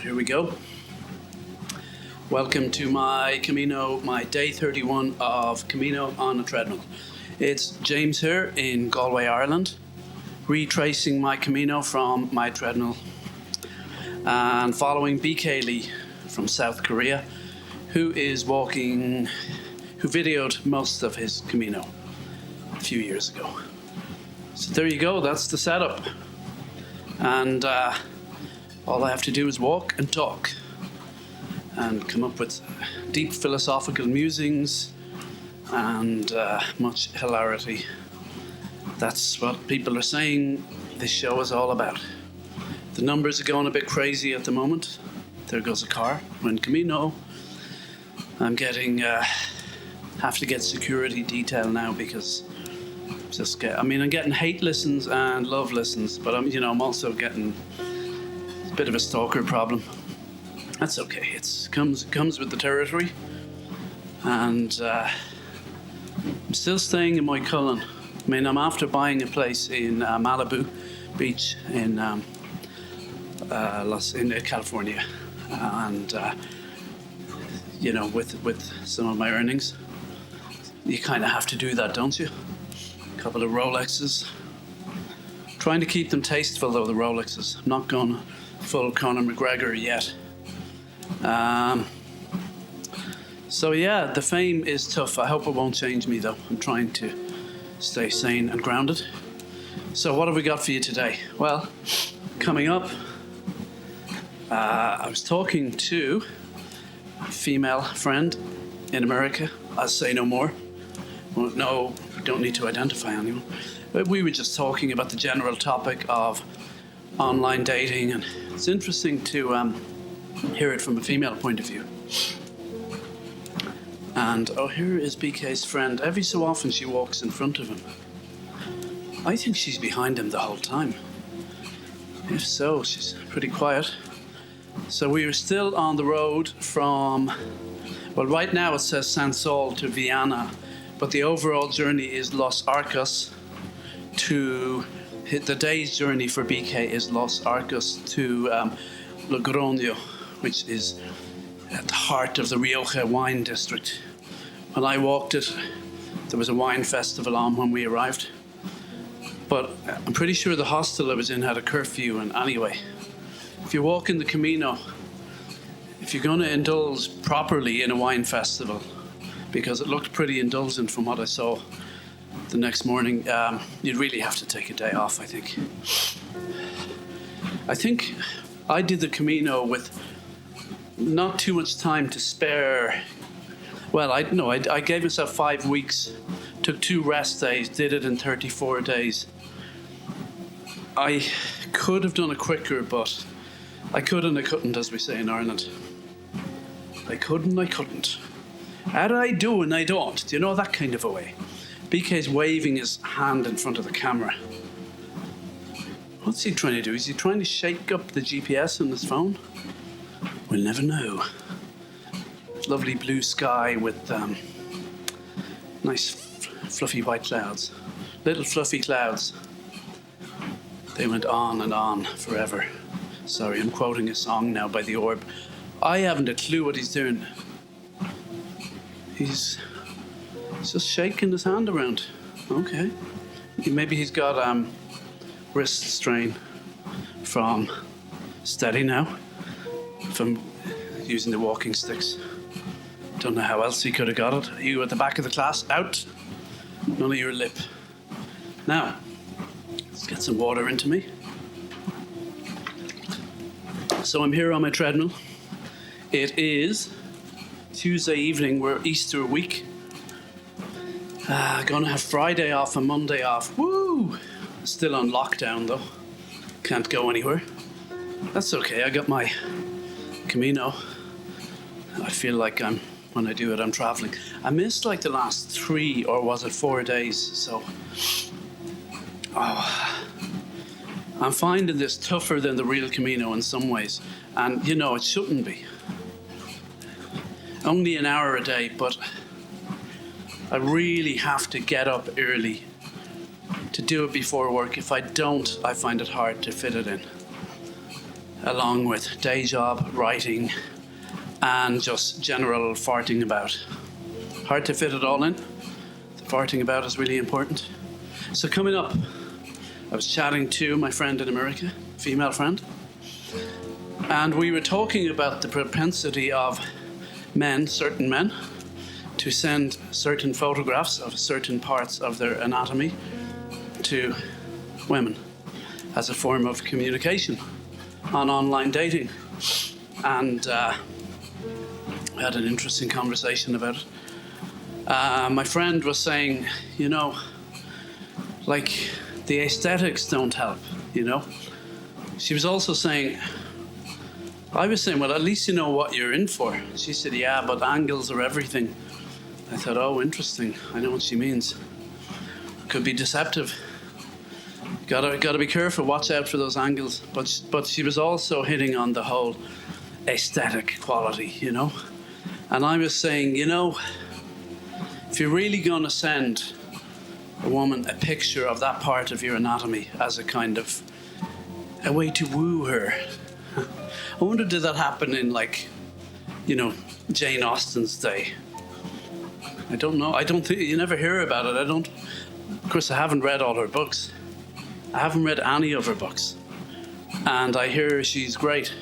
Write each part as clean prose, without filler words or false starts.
Here we go. Welcome to my Camino, my day 31 of Camino on a treadmill. It's James here in Galway, Ireland, retracing my Camino from my treadmill and following BK Lee from South Korea, who videoed most of his Camino a few years ago. So there you go, that's the setup. And all I have to do is walk and talk and come up with deep philosophical musings and much hilarity. That's what people are saying this show is all about. The numbers are going a bit crazy at the moment. There goes a car. Buen Camino. I'm getting, have to get security detail now because I'm getting hate listens and love listens, but I'm also getting a bit of a stalker problem. That's okay. It comes with the territory, and I'm still staying in my Cullen. I'm after buying a place in Malibu Beach in California, and with some of my earnings, you kind of have to do that, don't you? A couple of Rolexes. Trying to keep them tasteful though, the Rolexes. I'm not going full Conor McGregor yet. So yeah, the fame is tough. I hope it won't change me though. I'm trying to stay sane and grounded. So what have we got for you today? Well, coming up, I was talking to a female friend in America. I'll say no more. Well, no, we don't need to identify anyone. But we were just talking about the general topic of online dating, and it's interesting to hear it from a female point of view. And here is BK's friend. Every so often she walks in front of him. I think she's behind him the whole time. If so, she's pretty quiet. So we are still on the road from, well, right now it says Sansol to Vienna, but the overall journey is Los Arcos to, the day's journey for BK is Los Arcos to Logroño, which is at the heart of the Rioja wine district. When I walked it, there was a wine festival on when we arrived. But I'm pretty sure the hostel I was in had a curfew, and anyway, if you walk in the Camino, if you're going to indulge properly in a wine festival, because it looked pretty indulgent from what I saw the next morning, you'd really have to take a day off, I think. I think I did the Camino with not too much time to spare. Well, I gave myself 5 weeks, took 2 rest days, did it in 34 days. I could have done it quicker, but I could and I couldn't, as we say in Ireland. I could and I couldn't. Had I do and I don't. Do you know that kind of a way? BK's waving his hand in front of the camera. What's he trying to do? Is he trying to shake up the GPS on his phone? We'll never know. Lovely blue sky with nice fluffy white clouds. Little fluffy clouds. They went on and on forever. Sorry, I'm quoting a song now by The Orb. I haven't a clue what he's doing. He's just shaking his hand around. Okay. Maybe he's got wrist strain from steady now, from using the walking sticks. Don't know how else he could have got it. You at the back of the class, out. None of your lip. Now, let's get some water into me. So I'm here on my treadmill. It is Tuesday evening. We're Easter week. Gonna have Friday off and Monday off. Woo! Still on lockdown though. Can't go anywhere. That's okay. I got my Camino. I feel like when I do it, I'm traveling. I missed like the last 3 or was it 4 days? So, I'm finding this tougher than the real Camino in some ways, and it shouldn't be. Only an hour a day, but I really have to get up early to do it before work. If I don't, I find it hard to fit it in. along with day job, writing, and just general farting about. Hard to fit it all in. The farting about is really important. So coming up, I was chatting to my friend in America, female friend, and we were talking about the propensity of men, certain men, to send certain photographs of certain parts of their anatomy to women as a form of communication on online dating. And we had an interesting conversation about it. My friend was saying, you know, like the aesthetics don't help, you know. She was also saying, I was saying, well, at least you know what you're in for. She said, yeah, but angles are everything. I thought, oh, interesting. I know what she means. Could be deceptive. Gotta be careful. Watch out for those angles. But she was also hitting on the whole aesthetic quality, you know. And I was saying, you know, if you're really going to send a woman a picture of that part of your anatomy as a kind of a way to woo her, I wonder, did that happen in, like, you know, Jane Austen's day? I don't know. I don't think you never hear about it. Of course, I haven't read all her books. I haven't read any of her books. And I hear she's great.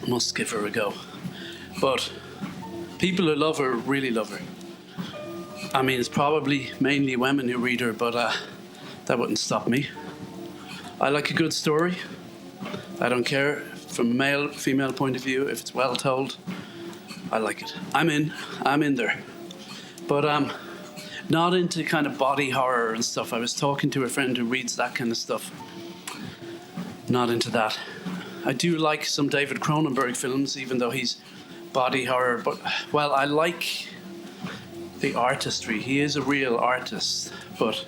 Must give her a go. But people who love her really love her. I mean, it's probably mainly women who read her, but that wouldn't stop me. I like a good story. I don't care from a male, female point of view. If it's well told, I like it. I'm in there. But I'm not into kind of body horror and stuff. I was talking to a friend who reads that kind of stuff. Not into that. I do like some David Cronenberg films, even though he's body horror. But, well, I like the artistry. He is a real artist. But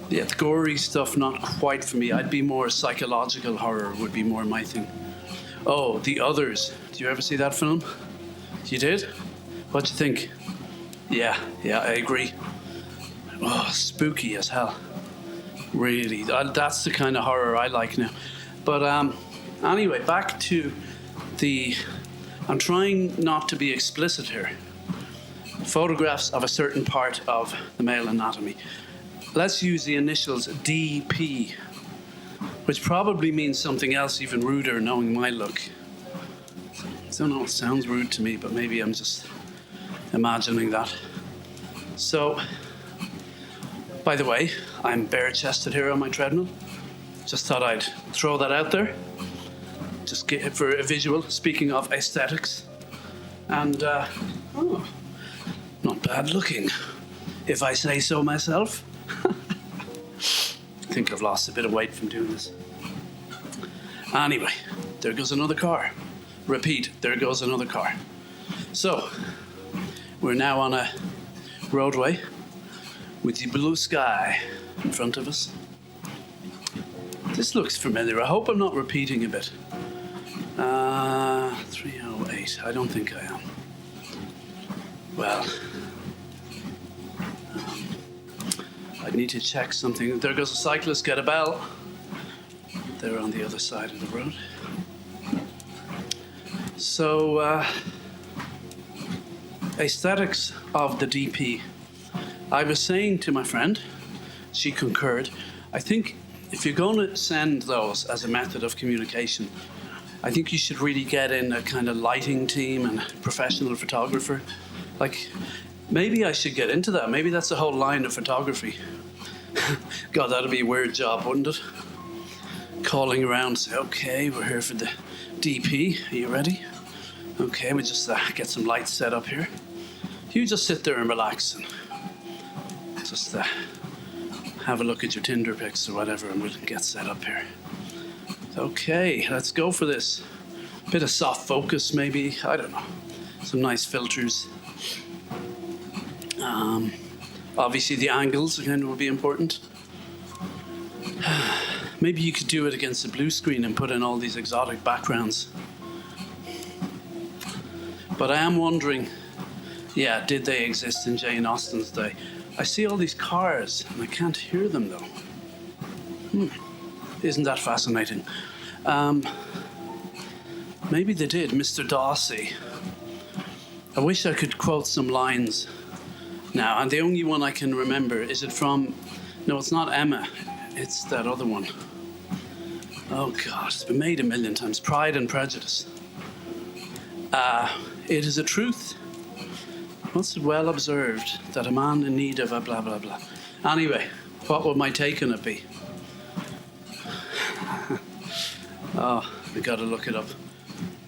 yeah, the gory stuff, not quite for me. I'd be more psychological horror would be more my thing. Oh, The Others. Do you ever see that film? You did? What'd you think? Yeah, I agree. Oh, spooky as hell. Really, that's the kind of horror I like now. But anyway, back to I'm trying not to be explicit here. Photographs of a certain part of the male anatomy. Let's use the initials DP, which probably means something else even ruder, knowing my look. I don't know, it sounds rude to me, but maybe I'm just imagining that. So, by the way, I'm bare-chested here on my treadmill. Just thought I'd throw that out there. Just get it for a visual, speaking of aesthetics. And, not bad looking, if I say so myself. I think I've lost a bit of weight from doing this. Anyway, there goes another car. Repeat, there goes another car. So, we're now on a roadway with the blue sky in front of us. This looks familiar. I hope I'm not repeating a bit. 308. I don't think I am. Well, I need to check something. There goes a cyclist. Get a bell. They're on the other side of the road. So, aesthetics of the DP. I was saying to my friend, she concurred, I think if you're going to send those as a method of communication, I think you should really get in a kind of lighting team and professional photographer. Like, maybe I should get into that. Maybe that's a whole line of photography. God, that'd be a weird job, wouldn't it? Calling around, say, okay, we're here for the DP. Are you ready? Okay, we just get some lights set up here. You just sit there and relax and just have a look at your Tinder pics or whatever, and we'll get set up here. Okay, let's go for this. Bit of soft focus, maybe. I don't know. Some nice filters. Obviously, the angles again will be important. Maybe you could do it against a blue screen and put in all these exotic backgrounds. But I am wondering, did they exist in Jane Austen's day? I see all these cars and I can't hear them though. Isn't that fascinating? Maybe they did, Mr. Darcy. I wish I could quote some lines now, and the only one I can remember, is it from, no, it's not Emma, it's that other one. Oh God, it's been made a million times, Pride and Prejudice. It is a truth, what's it well observed, that a man in need of a blah blah blah. Anyway, what would my take on it be? Oh, we gotta look it up.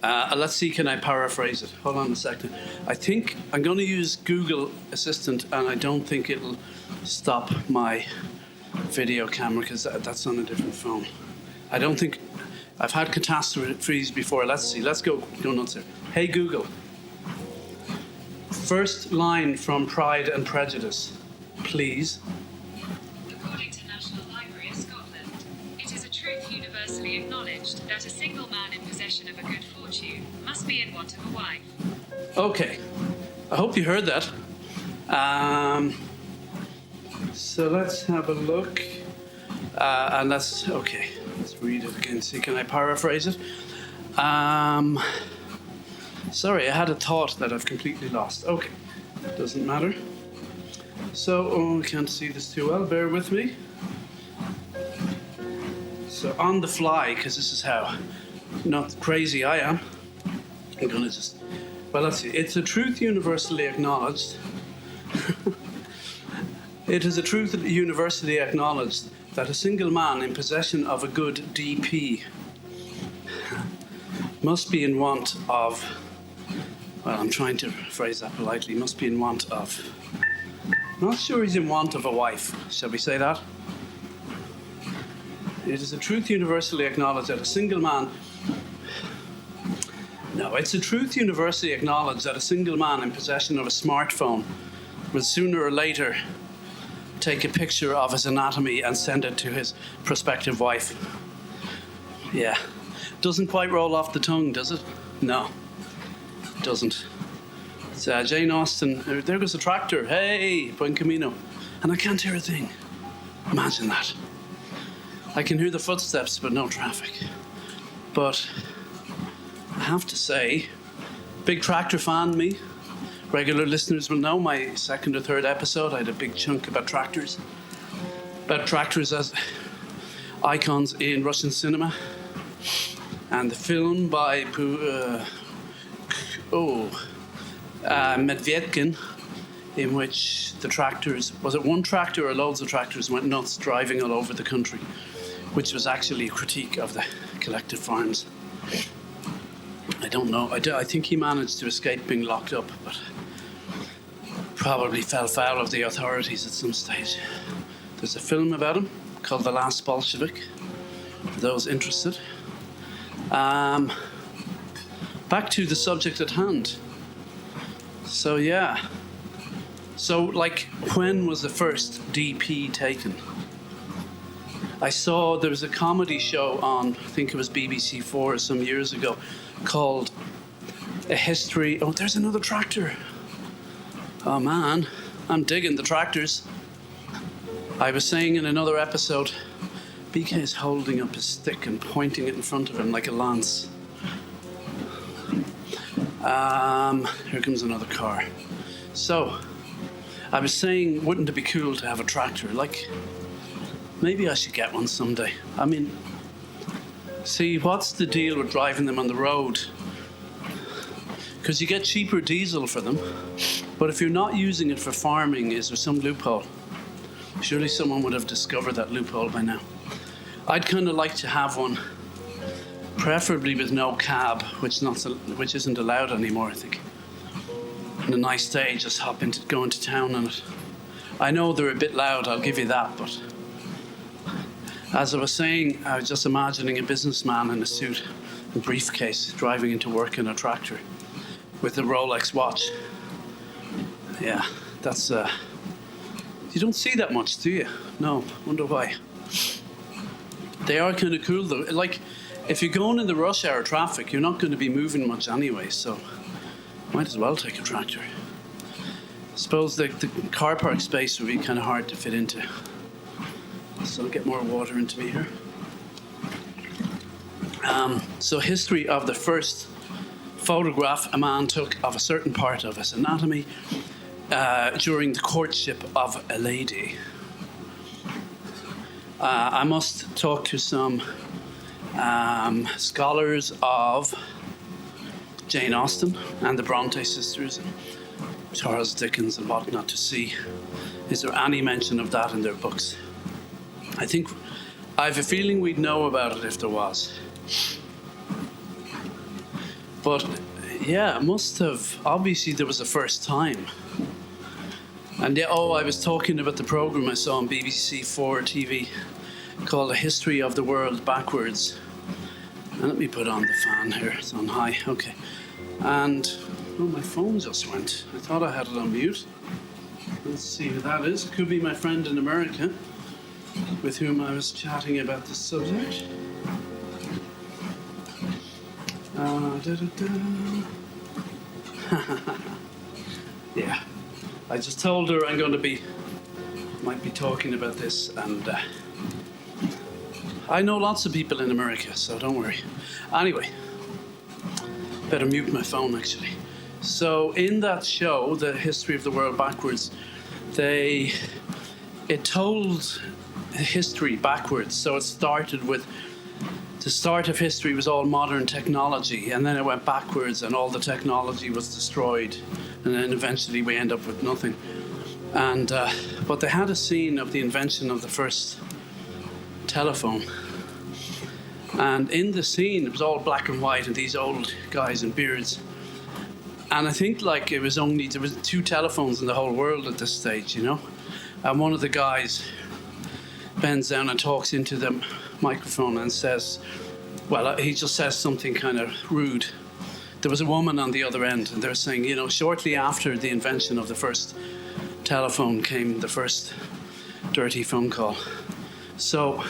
Let's see, can I paraphrase it? Hold on a second. I think I'm going to use Google Assistant, and I don't think it'll stop my video camera because that's on a different phone. I don't think, I've had catastrophes before. Let's see, let's go nuts here. Hey Google, first line from Pride and Prejudice, please. According to National Library of Scotland, it is a truth universally acknowledged that a single man in possession of a good fortune must be in want of a wife. Okay, I hope you heard that. So let's have a look. And let's read it again. See, can I paraphrase it? Sorry, I had a thought that I've completely lost. Okay, doesn't matter. So, I can't see this too well, bear with me. So on the fly, because this is how not crazy I am, I'm gonna just, well, let's see. It's a truth universally acknowledged. It is a truth universally acknowledged that a single man in possession of a good DP must be in want of, well, I'm trying to phrase that politely, must be in want of, I'm not sure he's in want of a wife, shall we say that? It is a truth universally acknowledged that a single man, no, it's a truth universally acknowledged that a single man in possession of a smartphone will sooner or later take a picture of his anatomy and send it to his prospective wife. Yeah. Doesn't quite roll off the tongue, does it? No, it doesn't. It's Jane Austen. There goes a tractor. Hey, Buen Camino. And I can't hear a thing. Imagine that. I can hear the footsteps, but no traffic. But I have to say, big tractor fan, me. Regular listeners will know my second or third episode, I had a big chunk about tractors. About tractors as icons in Russian cinema. And the film by Medvedkin, in which the tractors, was it one tractor or loads of tractors, went nuts driving all over the country, which was actually a critique of the collective farms. I don't know. I think he managed to escape being locked up, but probably fell foul of the authorities at some stage. There's a film about him called The Last Bolshevik, for those interested. Back to the subject at hand. So yeah. So like, when was the first DP taken? I saw there was a comedy show on, I think it was BBC4 some years ago, called A History. Oh, there's another tractor. Oh man, I'm digging the tractors. I was saying in another episode, BK is holding up his stick and pointing it in front of him like a lance. Here comes another car. So, I was saying, wouldn't it be cool to have a tractor? Like, maybe I should get one someday. I mean, see, what's the deal with driving them on the road? Because you get cheaper diesel for them, but if you're not using it for farming, is there some loophole? Surely someone would have discovered that loophole by now. I'd kind of like to have one, preferably with no cab, which isn't allowed anymore, I think. On a nice day, just go into town on it. I know they're a bit loud, I'll give you that, but as I was saying, I was just imagining a businessman in a suit and briefcase driving into work in a tractor with a Rolex watch. Yeah, that's you don't see that much, do you? No, wonder why. They are kind of cool though. Like, if you're going in the rush hour traffic, you're not going to be moving much anyway, so might as well take a tractor. I suppose the car park space would be kind of hard to fit into. So I'll get more water into me here. So history of the first photograph a man took of a certain part of his anatomy during the courtship of a lady. I must talk to some scholars of Jane Austen and the Bronte sisters and Charles Dickens and whatnot to see, is there any mention of that in their books? I have a feeling we'd know about it if there was. But yeah, it must have. Obviously, there was a first time. And yeah, I was talking about the program I saw on BBC4 TV called "The History of the World Backwards." And let me put on the fan here. It's on high. Okay. And my phone just went. I thought I had it on mute. Let's see who that is. It could be my friend in America with whom I was chatting about this subject. Yeah, I just told her I'm going to might be talking about this, and I know lots of people in America, so don't worry. Anyway, better mute my phone actually. So in that show, The History of the World Backwards, it told history backwards. So it started with the start of history was all modern technology, and then it went backwards and all the technology was destroyed, and then eventually we end up with nothing. And but they had a scene of the invention of the first telephone, and in the scene it was all black and white and these old guys in beards, and I think there was 2 telephones in the whole world at this stage, and one of the guys bends down and talks into the microphone and says, he just says something kind of rude. There was a woman on the other end, and they're saying, shortly after the invention of the first telephone came the first dirty phone call. So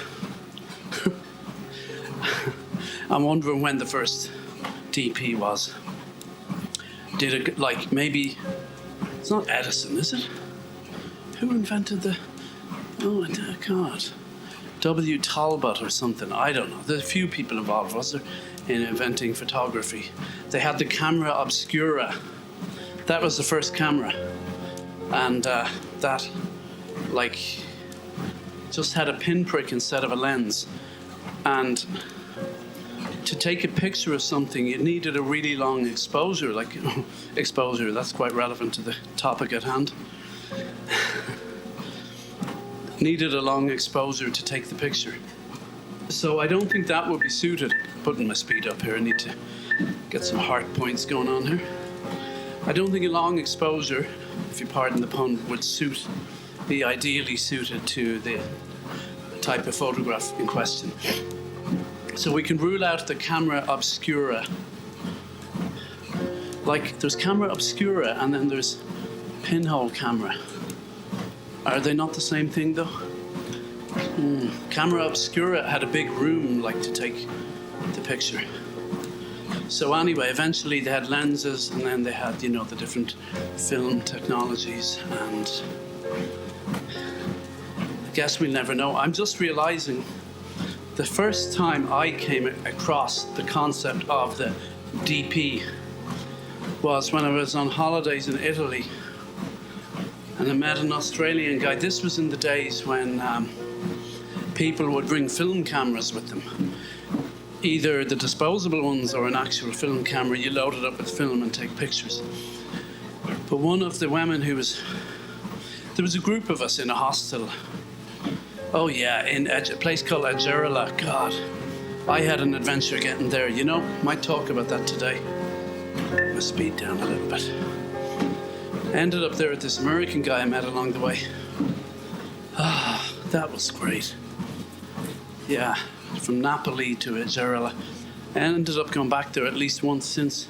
I'm wondering when the first DP was. Did it, maybe, it's not Edison, is it? Who invented oh God. W. Talbot or something, I don't know. There's a few people involved, was there, in inventing photography. They had the camera obscura. That was the first camera. And that, just had a pinprick instead of a lens. And to take a picture of something, you needed a really long exposure. Exposure, that's quite relevant to the topic at hand. Needed a long exposure to take the picture. So I don't think that would be suited. Putting my speed up here, I need to get some heart points going on here. I don't think a long exposure, if you pardon the pun, would be ideally suited to the type of photograph in question. So we can rule out the camera obscura. There's camera obscura and then there's pinhole camera. Are they not the same thing though? Camera obscura had a big room to take the picture. So anyway, eventually they had lenses, and then they had, the different film technologies, and I guess we'll never know. I'm just realizing the first time I came across the concept of the DP was when I was on holidays in Italy. And I met an Australian guy. This was in the days when people would bring film cameras with them. Either the disposable ones or an actual film camera. You load it up with film and take pictures. But one of the women there was a group of us in a hostel. Oh yeah, in a place called Agerla. God, I had an adventure getting there, Might talk about that today. My speed down a little bit. I ended up there with this American guy I met along the way. That was great. Yeah, from Napoli to Agerla. I ended up going back there at least once since.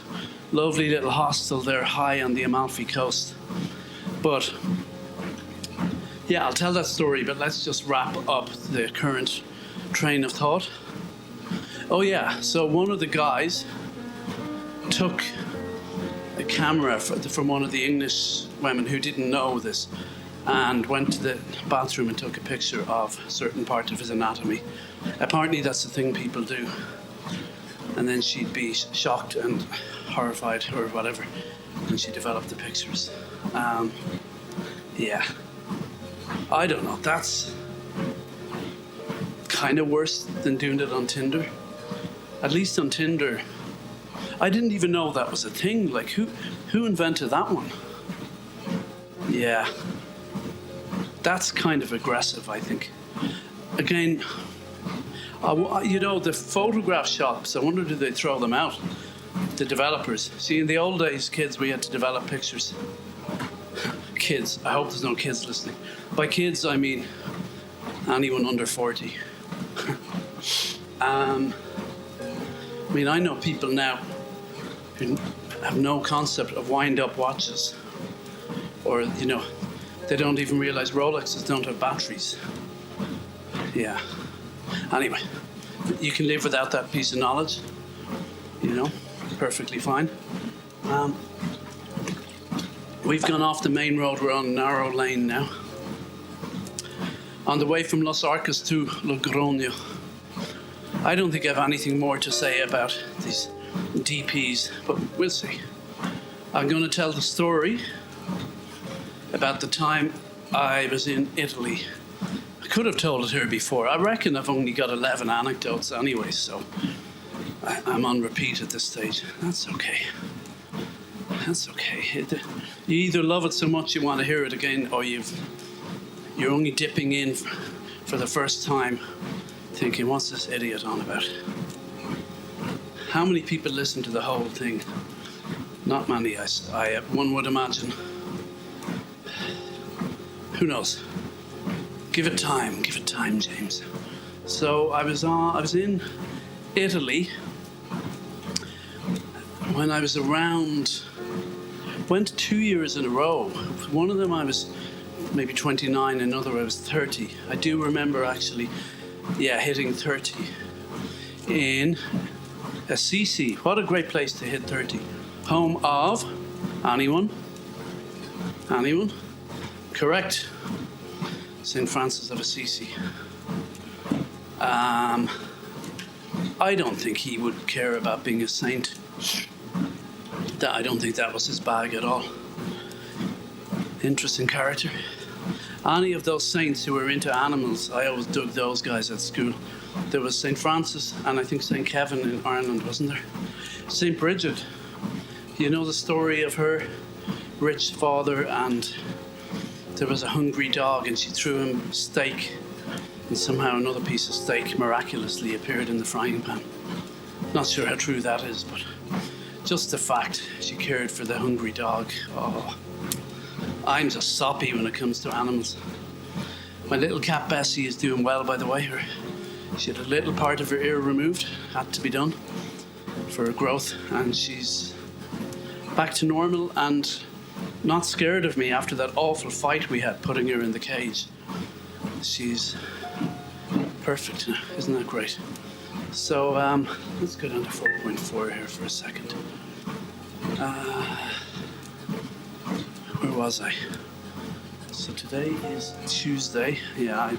Lovely little hostel there high on the Amalfi Coast. But, yeah, I'll tell that story, but let's just wrap up the current train of thought. Oh yeah, so one of the guys took the camera from one of the English women who didn't know this, and went to the bathroom and took a picture of a certain part of his anatomy. Apparently that's the thing people do. and then she'd be shocked and horrified or whatever, and she developed the pictures. Yeah, I don't know. That's kind of worse than doing it on Tinder. At least on Tinder, I didn't even know that was a thing. Like, who invented that one? Yeah, that's kind of aggressive, I think. Again, you know, the photograph shops, I wonder, do they throw them out? The developers. See, in the old days, kids, we had to develop pictures. Kids, I hope there's no kids listening. By kids, I mean anyone under 40. I mean, I know people now who have no concept of wind-up watches, or, you know, they don't even realize Rolexes don't have batteries. Yeah. Anyway, you can live without that piece of knowledge, you know, perfectly fine. We've gone off the main road, we're on a narrow lane now. On the way from Los Arcas to Logroño. I don't think I have anything more to say about these DPs, but we'll see. I'm going to tell the story about the time I was in Italy. I could have told it here before. I reckon I've only got 11 anecdotes anyway, so I'm on repeat at this stage. That's okay. That's okay. You either love it so much you want to hear it again, or you're only dipping in for the first time, thinking, what's this idiot on about? How many people listen to the whole thing? Not many, one would imagine. Who knows? Give it time, James. So I was in Italy when I was went 2 years in a row. One of them I was maybe 29, another I was 30. I do remember actually, hitting 30 in Assisi. What a great place to hit 30. Home of anyone? Correct. St. Francis of Assisi. I don't think he would care about being a saint. I don't think that was his bag at all. Interesting character. Any of those saints who were into animals, I always dug those guys at school. There was St. Francis and I think St. Kevin in Ireland, wasn't there? St. Bridget. You know the story of her rich father, and there was a hungry dog and she threw him steak, and somehow another piece of steak miraculously appeared in the frying pan. Not sure how true that is, but just the fact she cared for the hungry dog. Oh, I'm just soppy when it comes to animals. My little cat Bessie is doing well, by the way. She had a little part of her ear removed, had to be done for growth, and she's back to normal and not scared of me after that awful fight we had putting her in the cage. She's perfect now, isn't that great? So let's go down to 4.4 here for a second. Where was I? So today is Tuesday. Yeah,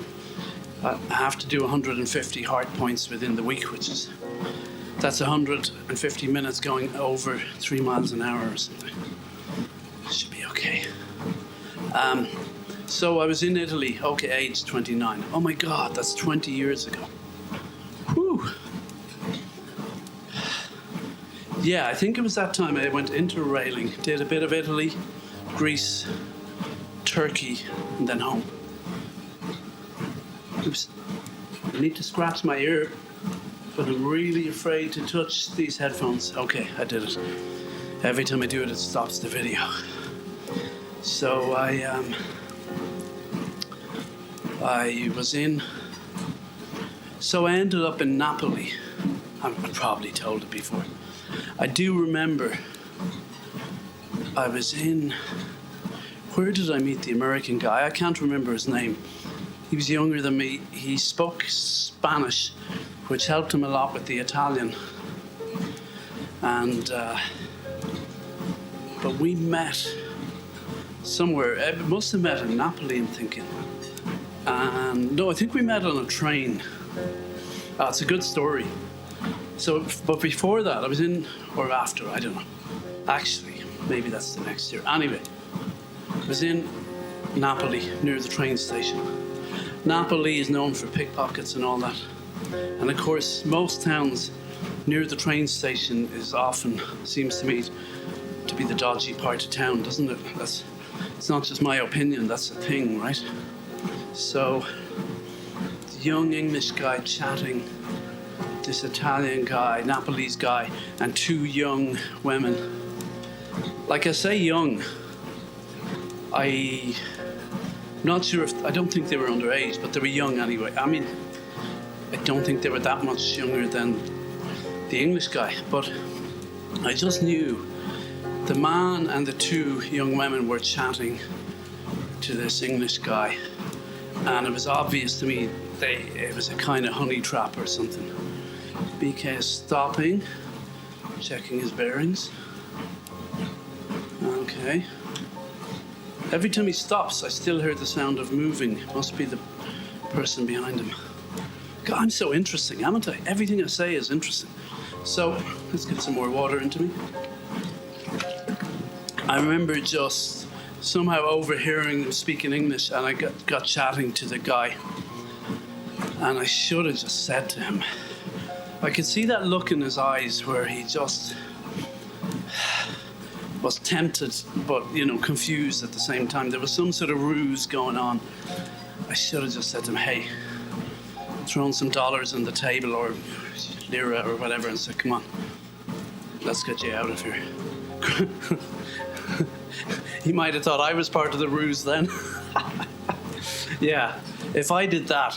I have to do 150 hard points within the week, that's 150 minutes going over 3 miles an hour or something. Should be okay. So I was in Italy, age 29. Oh my God, that's 20 years ago. Whew. Yeah, I think it was that time I went interrailing, did a bit of Italy, Greece, Turkey, and then home. Oops. I need to scratch my ear, but I'm really afraid to touch these headphones. Okay, I did it. Every time I do it, it stops the video. So I ended up in Napoli. I've probably told it before. I do remember I was where did I meet the American guy? I can't remember his name. He was younger than me. He spoke Spanish, which helped him a lot with the Italian. And but we met somewhere. I must have met in Napoli, I'm thinking. No, I think we met on a train. It's a good story. So, but before that, I was in, or after, I don't know. Actually, maybe that's the next year. Anyway, I was in Napoli near the train station. Napoli is known for pickpockets and all that. And of course, most towns near the train station is often, seems to me, to be the dodgy part of town, doesn't it? It's not just my opinion, that's a thing, right? So, the young English guy chatting, this Italian guy, Napolese guy, and two young women. Like I say young, I'm not sure if, I don't think they were underage, but they were young anyway. I mean, I don't think they were that much younger than the English guy, but I just knew the man and the two young women were chatting to this English guy, and it was obvious to me it was a kind of honey trap or something. BK is stopping, checking his bearings. Okay. Every time he stops, I still hear the sound of moving. Must be the person behind him. God, I'm so interesting, haven't I? Everything I say is interesting. So, let's get some more water into me. I remember just somehow overhearing them speaking English, and I got chatting to the guy. And I should have just said to him, I could see that look in his eyes where he just was tempted, but, confused at the same time. There was some sort of ruse going on. I should have just said to him, hey, thrown some dollars on the table or lira or whatever and said, come on, let's get you out of here. He might have thought I was part of the ruse then. Yeah, if I did that,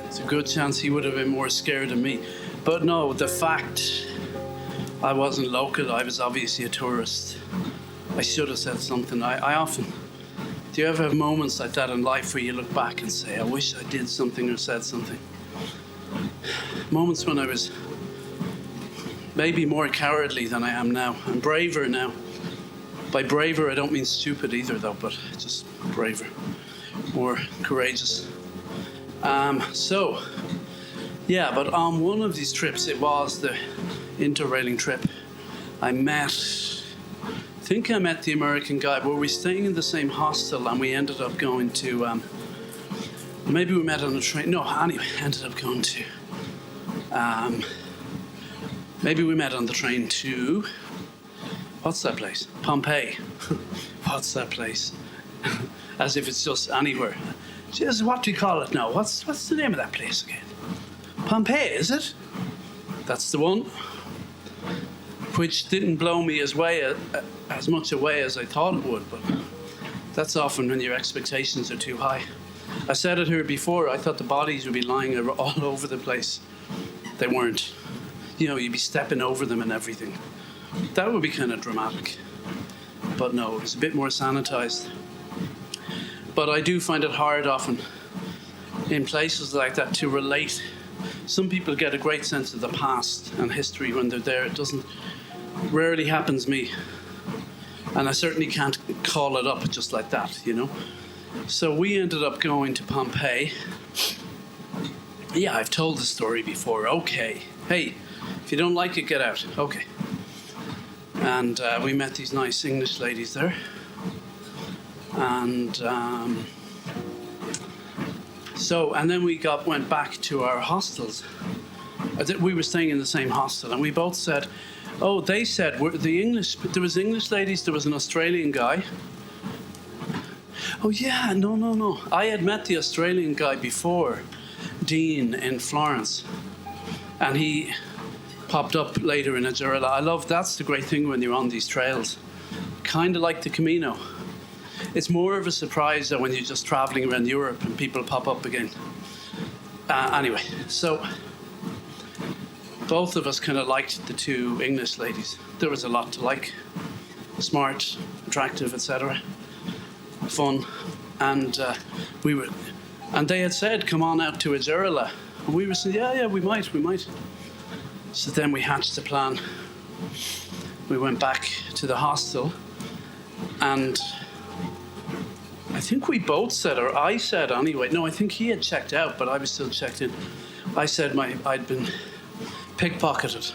it's a good chance he would have been more scared of me. But no, the fact I wasn't local, I was obviously a tourist. I should have said something. I often, do you ever have moments like that in life where you look back and say, I wish I did something or said something? Moments when I was maybe more cowardly than I am now. I'm braver now. By braver, I don't mean stupid either, though, but just braver, more courageous. But on one of these trips, it was the interrailing trip, I think I met the American guy. Were we staying in the same hostel and we ended up going to, maybe we met on a train. No, anyway, ended up going to, maybe we met on the train to, what's that place? Pompeii. What's that place? As if it's just anywhere. Just what do you call it now? What's the name of that place again? Pompeii, is it? That's the one. Which didn't blow me as much away as I thought it would, but that's often when your expectations are too high. I said it here before, I thought the bodies would be lying all over the place. They weren't. You'd be stepping over them and everything. That would be kind of dramatic. But no, it was a bit more sanitized. But I do find it hard often in places like that to relate. Some people get a great sense of the past and history when they're there. It rarely happens me. And I certainly can't call it up just like that, So we ended up going to Pompeii. Yeah, I've told the story before. Okay. Hey, if you don't like it, get out. Okay. And we met these nice English ladies there. And and then we went back to our hostels. We were staying in the same hostel, and we both said, they said, there was English ladies, there was an Australian guy. Oh yeah, no. I had met the Australian guy before, Dean, in Florence. And he popped up later in Adjurla. That's the great thing when you're on these trails. Kind of like the Camino. It's more of a surprise than when you're just traveling around Europe and people pop up again. Anyway, so both of us kind of liked the two English ladies. There was a lot to like. Smart, attractive, etc. Fun. And and they had said, come on out to Adjurla. And we were saying, yeah, we might. So then we hatched a plan. We went back to the hostel, and I think we both said, or I said anyway, no, I think he had checked out, but I was still checked in. I said I'd been pickpocketed,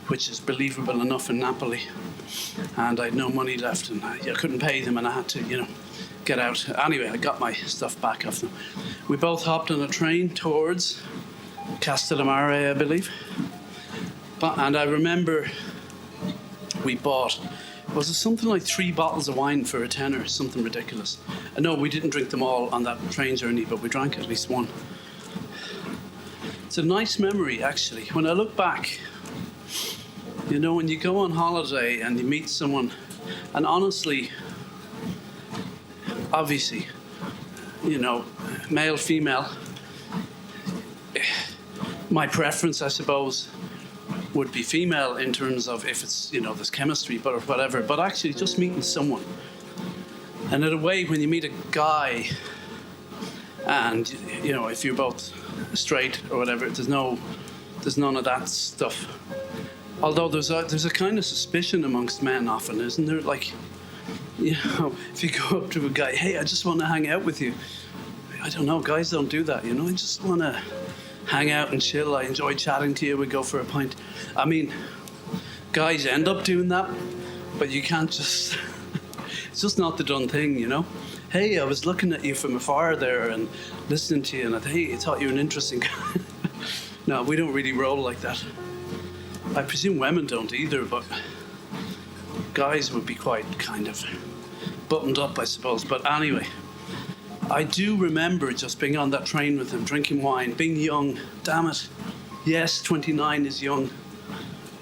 which is believable enough in Napoli. And I had no money left, and I couldn't pay them, and I had to, get out. Anyway, I got my stuff back off them. We both hopped on a train towards Castellamare, I believe. And I remember we bought, was it something like 3 bottles of wine for a tenner, something ridiculous. No, we didn't drink them all on that train journey, but we drank at least one. It's a nice memory, actually. When I look back, when you go on holiday and you meet someone, and honestly, obviously, male, female, my preference, I suppose, would be female in terms of if it's, there's chemistry, but or whatever. But actually, just meeting someone. And in a way, when you meet a guy, and, if you're both straight or whatever, there's none of that stuff. Although there's a kind of suspicion amongst men often, isn't there? Like, if you go up to a guy, hey, I just want to hang out with you. I don't know, guys don't do that, I just want to hang out and chill. I enjoy chatting to you. We go for a pint. I mean, guys end up doing that, but you can't just... It's just not the done thing, Hey, I was looking at you from afar there and listening to you, and I thought you were an interesting guy. No, we don't really roll like that. I presume women don't either, but guys would be quite kind of buttoned up, I suppose. But anyway, I do remember just being on that train with him, drinking wine, being young. Damn it. Yes, 29 is young.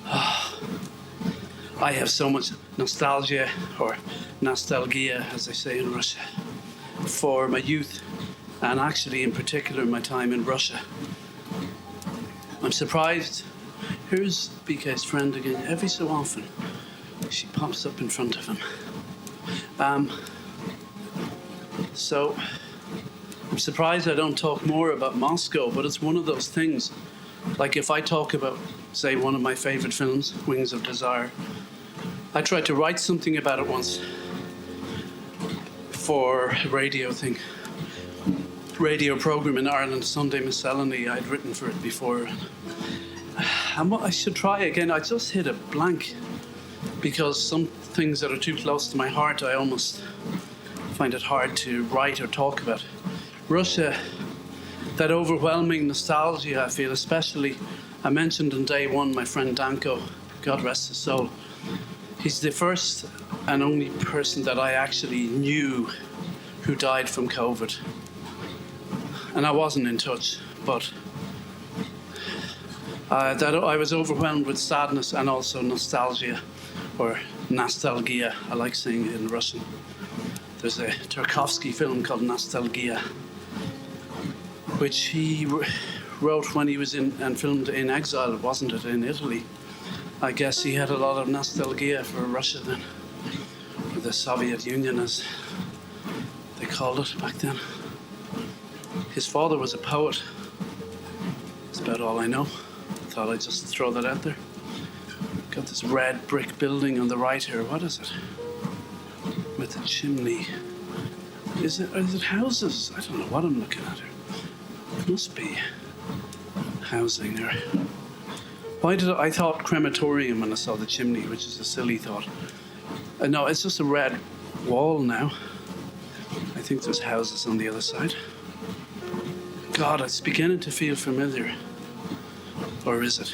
I have so much nostalgia, or nostalgia, as they say in Russia, for my youth, and actually in particular my time in Russia. I'm surprised. Here's BK's friend again. Every so often, she pops up in front of him. So, I'm surprised I don't talk more about Moscow, but it's one of those things. Like if I talk about, say, one of my favorite films, Wings of Desire, I tried to write something about it once for a radio program in Ireland, Sunday Miscellany. I'd written for it before. And what I should try again, I just hit a blank, because some things that are too close to my heart, I almost find it hard to write or talk about. Russia, that overwhelming nostalgia I feel, especially, I mentioned on day one my friend Danko, God rest his soul. He's the first and only person that I actually knew who died from COVID. And I wasn't in touch, but that I was overwhelmed with sadness and also nostalgia, or nostalgia, I like saying it in Russian. There's a Tarkovsky film called Nostalgia, which he wrote when he was in and filmed in exile, wasn't it, in Italy? I guess he had a lot of nostalgia for Russia then, or the Soviet Union as they called it back then. His father was a poet. That's about all I know. Thought I'd just throw that out there. Got this red brick building on the right here. What is it? With a chimney. Is it houses? I don't know what I'm looking at here. It must be housing there. Why did I thought crematorium when I saw the chimney, which is a silly thought. No, it's just a red wall now. I think there's houses on the other side. God, it's beginning to feel familiar. Or is it?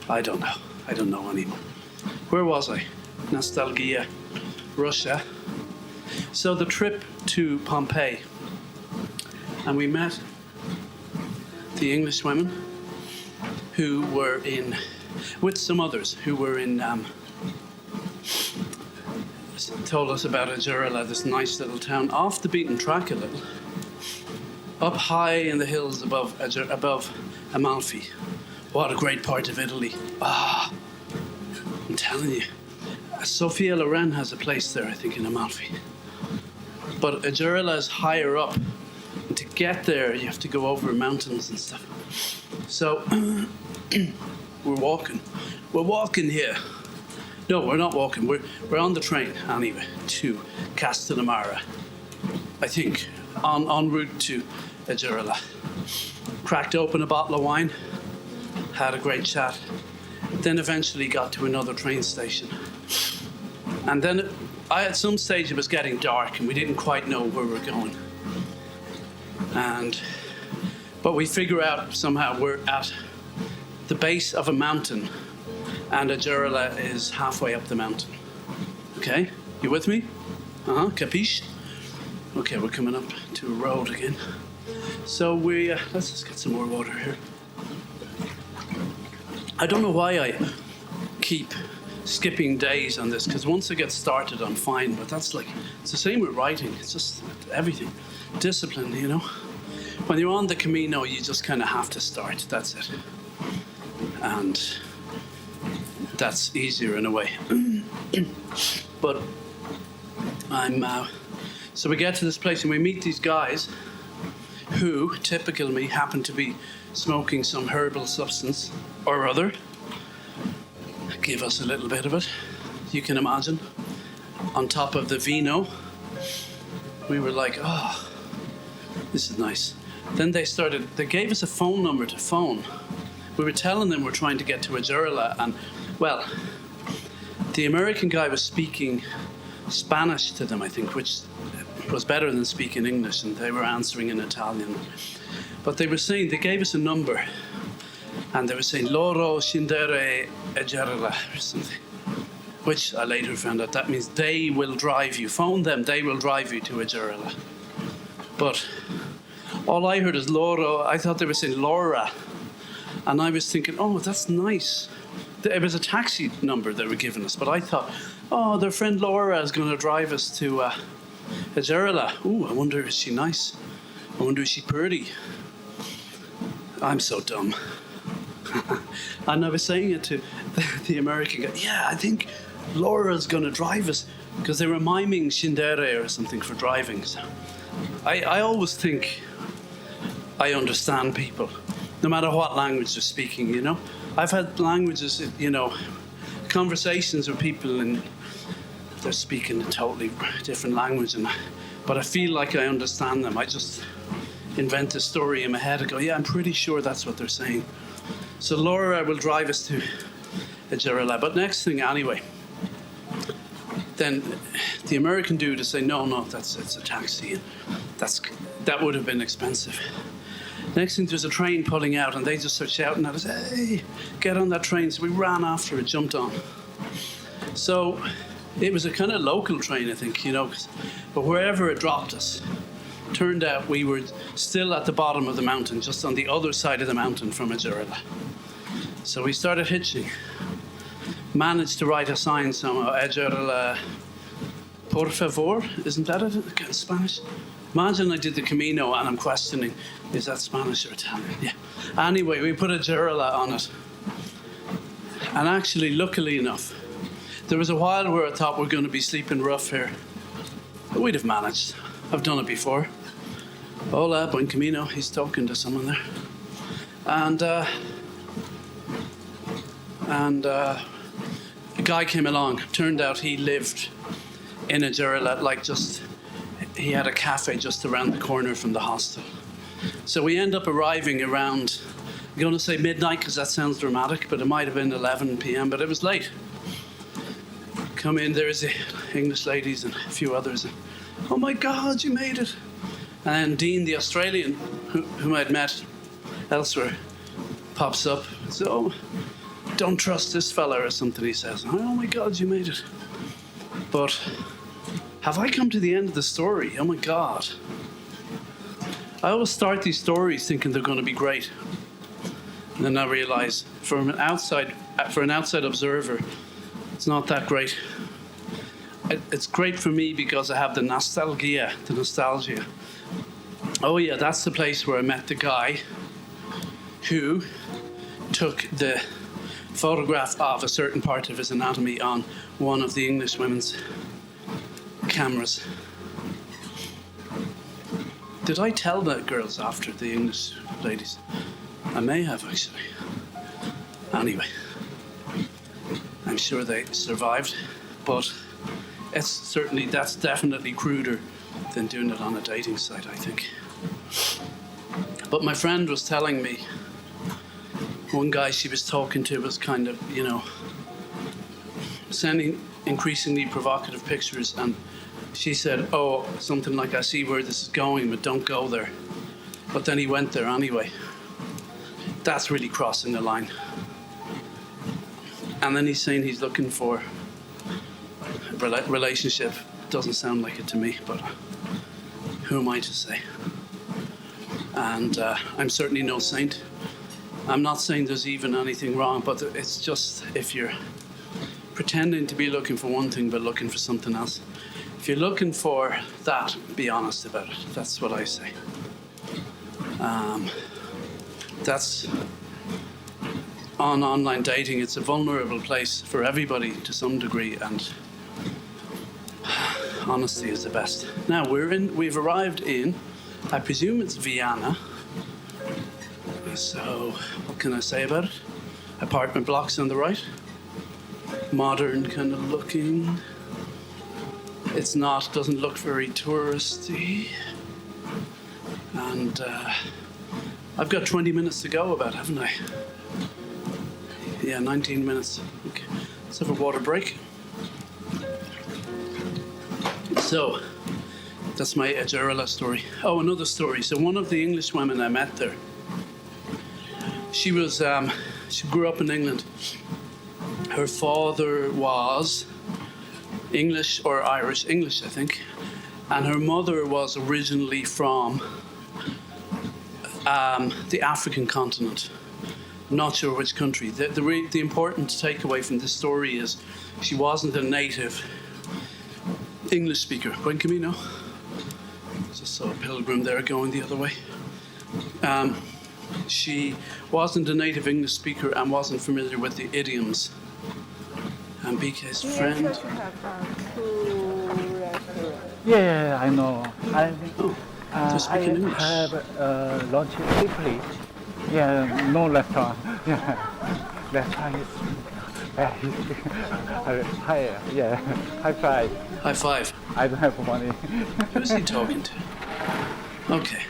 I don't know. I don't know anymore. Where was I? Nostalgia. Russia. So the trip to Pompeii. And we met the English women who were in, with some others who were in, told us about Agurla, this nice little town, off the beaten track a little, up high in the hills above Amalfi. What a great part of Italy. I'm telling you. Sophia Loren has a place there, I think, in Amalfi. But Agurla is higher up. And to get there, you have to go over mountains and stuff. So, we're walking. We're walking here. No, we're not walking. We're on the train, anyway, to Castellamare. I think, en route to Agurla. Cracked open a bottle of wine. had a great chat. Then eventually got to another train station. And then at some stage it was getting dark and we didn't quite know where we were going. But we figure out somehow we're at the base of a mountain and Adjerla is halfway up the mountain. Okay, you with me? Capiche? Okay, we're coming up to a road again. So let's just get some more water here. I don't know why I keep skipping days on this, because once I get started, I'm fine. But it's the same with writing. It's just everything. Discipline, you know. When you're on the Camino, you just kind of have to start. That's it. And that's easier in a way. But so we get to this place and we meet these guys who, typical me, happen to be smoking some herbal substance or other. Give us a little bit of it, you can imagine. On top of the vino, we were like, oh, this is nice. Then they gave us a phone number to phone. We were telling them we're trying to get to Adjerla, and, well, the American guy was speaking Spanish to them, I think, which was better than speaking English, and they were answering in Italian. But they gave us a number, and they were saying, Loro scendere Adjerla, or something, which I later found out that means they will drive you. Phone them, they will drive you to Adjerla. But all I heard is Loro. I thought they were saying Laura. And I was thinking, oh, that's nice. It was a taxi number they were giving us, but I thought, oh, their friend Laura is going to drive us to Adjerla. Ooh, I wonder, is she nice? I wonder, is she pretty? I'm so dumb. And I was saying it to the American guy, yeah, I think Laura's going to drive us, because they were miming scendere or something for driving. So I always think I understand people, no matter what language they're speaking, you know. I've had languages, you know, conversations with people and they're speaking a totally different language, but I feel like I understand them. I just invent a story in my head and go, yeah, I'm pretty sure that's what they're saying. So Laura will drive us to Adjerla. But next thing, anyway, then the American dude is saying, no, it's a taxi. That would have been expensive. Next thing, there's a train pulling out, and they just start shouting at us, hey, get on that train. So we ran after it, jumped on. So it was a kind of local train, I think, you know, but wherever it dropped us, turned out we were still at the bottom of the mountain, just on the other side of the mountain from Adjerla. So we started hitching. Managed to write a sign somehow, Adjerla, por favor, isn't that it in Spanish? Imagine I did the Camino and I'm questioning, is that Spanish or Italian? Yeah. Anyway, we put Adjerla on it. And actually, luckily enough, there was a while where I thought we're going to be sleeping rough here. But we'd have managed. I've done it before. Hola, Buen Camino. He's talking to someone there. And a guy came along. Turned out he lived in Adjerla, he had a cafe just around the corner from the hostel. So we end up arriving around, I'm going to say midnight because that sounds dramatic, but it might have been 11 p.m., but it was late. Come in, there's the English ladies and a few others. Oh my God, you made it. And Dean, the Australian, whom I'd met elsewhere, pops up. So, don't trust this fella or something, he says. Oh my God, you made it. But have I come to the end of the story? Oh my God. I always start these stories thinking they're going to be great. And then I realize, for an outside observer, it's not that great. It's great for me because I have the nostalgia. Oh yeah, that's the place where I met the guy who took the photograph of a certain part of his anatomy on one of the English women's cameras. Did I tell the girls after, the English ladies? I may have, actually. Anyway, I'm sure they survived, but that's definitely cruder than doing it on a dating site, I think. But my friend was telling me one guy she was talking to was kind of, sending increasingly provocative pictures, and she said, oh, something like, I see where this is going, but don't go there. But then he went there anyway. That's really crossing the line. And then he's saying he's looking for a relationship. Doesn't sound like it to me, but who am I to say? And I'm certainly no saint. I'm not saying there's even anything wrong, but it's just if you're pretending to be looking for one thing but looking for something else. If you're looking for that, be honest about it. That's what I say. That's on online dating. It's a vulnerable place for everybody to some degree, and honesty is the best. Now we've arrived in, I presume it's Vienna. So what can I say about it? Apartment blocks on the right. Modern kind of looking. It's not, doesn't look very touristy. And I've got 20 minutes to go about, haven't I? Yeah, 19 minutes. Okay. Let's have a water break. So, that's my Edgerilla story. Oh, another story. So one of the English women I met there, she grew up in England. Her father was English or Irish, English I think, and her mother was originally from the African continent. I'm not sure which country. The important takeaway from this story is she wasn't a native English speaker. Buen Camino. Just saw a pilgrim there going the other way. She wasn't a native English speaker and wasn't familiar with the idioms. And BK's friend. Yeah, I know. They're speaking English. I have lunch quickly. Yeah, no restaurant. Yeah, restaurant is higher. Yeah, high five. High five. I don't have money. Who's he talking to? Okay.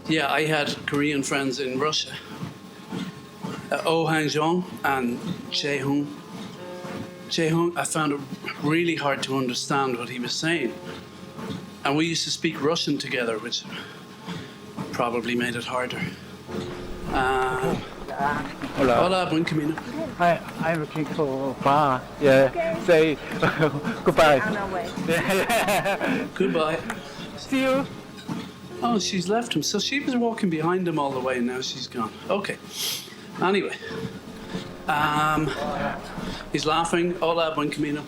Yeah, I had Korean friends in Russia. Oh Han-jong and Jae-hung. Jae-hung, I found it really hard to understand what he was saying. And we used to speak Russian together, which probably made it harder. Hola. Hola, Buen Camino. I'm looking for bar. Yeah, say goodbye. On our way. Goodbye. See you. Oh, she's left him. So she was walking behind him all the way, and now she's gone. Okay. Anyway. He's laughing. Hola, Buen Camino.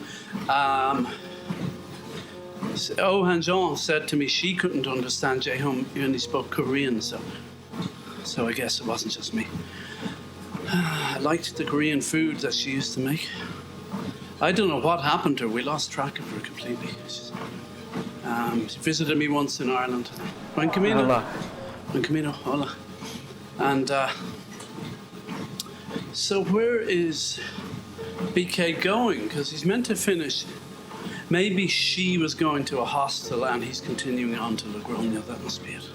Oh Han-jong said to me she couldn't understand Jae-hum when he spoke Korean, so I guess it wasn't just me. I liked the Korean food that she used to make. I don't know what happened to her. We lost track of her completely. She visited me once in Ireland. Buen Camino. Hola. Buen Camino. Hola. And so where is BK going? Because he's meant to finish. Maybe she was going to a hostel and he's continuing on to Logroño. That must be it.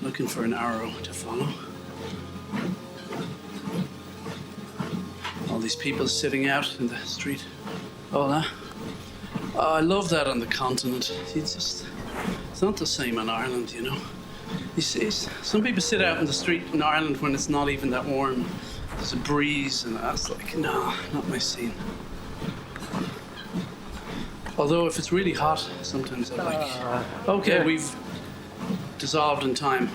Looking for an arrow to follow. All these people sitting out in the street. Hola. Oh, I love that on the continent. It's not the same in Ireland, you know. You see, some people sit out in the street in Ireland when it's not even that warm. There's a breeze, and that's like, no, not my scene. Although if it's really hot, sometimes I like. Okay, we've dissolved in time.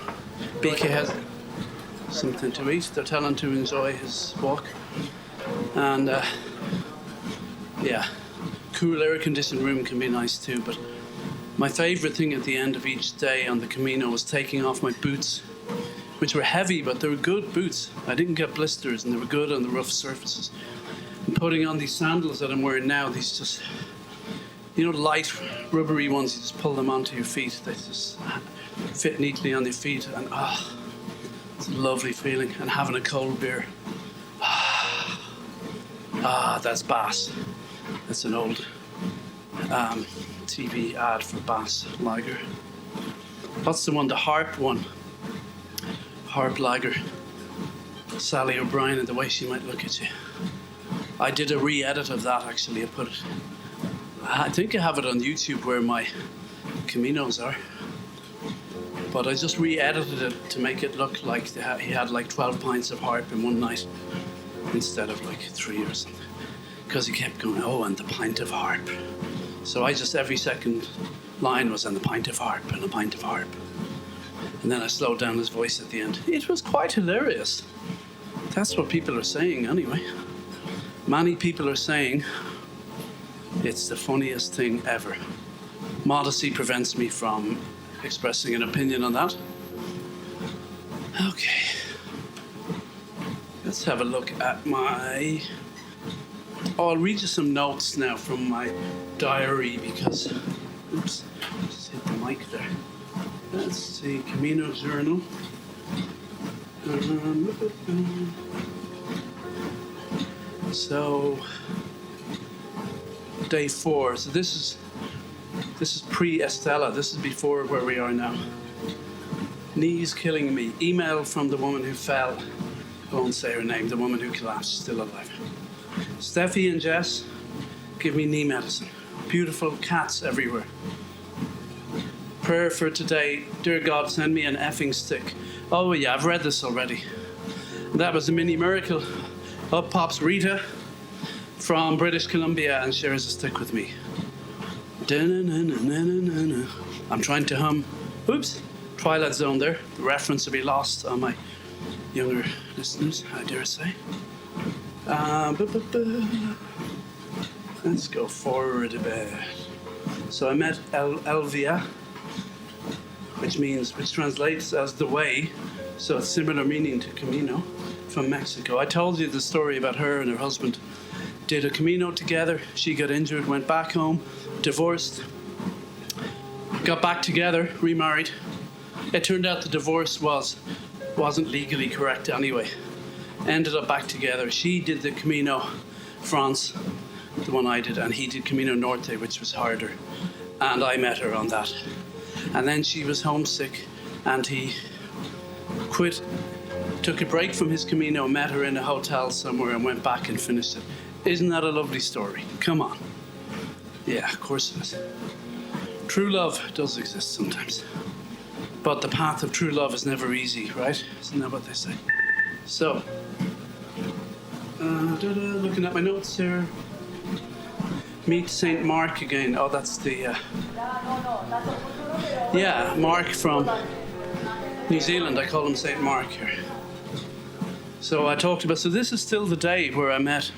BK has something to eat. They're telling him to enjoy his walk. And yeah, cool air-conditioned room can be nice too, but my favorite thing at the end of each day on the Camino was taking off my boots, which were heavy, but they were good boots. I didn't get blisters, and they were good on the rough surfaces. And putting on these sandals that I'm wearing now, these just, you know, light, rubbery ones, you just pull them onto your feet. They just fit neatly on your feet, and it's a lovely feeling. And having a cold beer. That's Bass. That's an old TV ad for Bass Lager. What's the one? The Harp one. Harp Lager. Sally O'Brien and the way she might look at you. I did a re-edit of that actually. I think I have it on YouTube where my Caminos are. But I just re-edited it to make it look like he had like 12 pints of harp in one night instead of like 3 or something. Because he kept going, oh, and the pint of harp. So I just, every second line was, and the pint of harp, and the pint of harp. And then I slowed down his voice at the end. It was quite hilarious. That's what people are saying anyway. Many people are saying it's the funniest thing ever. Modesty prevents me from expressing an opinion on that. Okay. Let's have a look at my... Oh, I'll read you some notes now from my diary because... Oops, just hit the mic there. Let's see, Camino Journal. So, day 4. So this is pre-Estella. This is before where we are now. Knees killing me. Email from the woman who fell. I won't say her name. The woman who collapsed, still alive. Steffi and Jess, give me knee medicine. Beautiful cats everywhere. Prayer for today. Dear God, send me an effing stick. Oh yeah, I've read this already. That was a mini miracle. Up pops Rita from British Columbia and shares a stick with me. I'm trying to hum. Oops, Twilight Zone there. The reference will be lost on my younger listeners, I dare say. Let's go forward a bit. So I met Elvia, which translates as the way, so it's similar meaning to Camino, from Mexico. I told you the story about her and her husband. Did a Camino together. She got injured, went back home, divorced, got back together, remarried. It turned out the divorce wasn't legally correct anyway. Ended up back together. She did the Camino France, the one I did, and he did Camino Norte, which was harder. And I met her on that. And then she was homesick, and he quit, took a break from his Camino, met her in a hotel somewhere, and went back and finished it. Isn't that a lovely story? Come on. Yeah, of course it is. True love does exist sometimes. But the path of true love is never easy, right? Isn't that what they say? So, looking at my notes here. Meet St. Mark again. Oh, that's the... Yeah, Mark from New Zealand. I call him St. Mark here. So I talked about... So this is still the day where I met...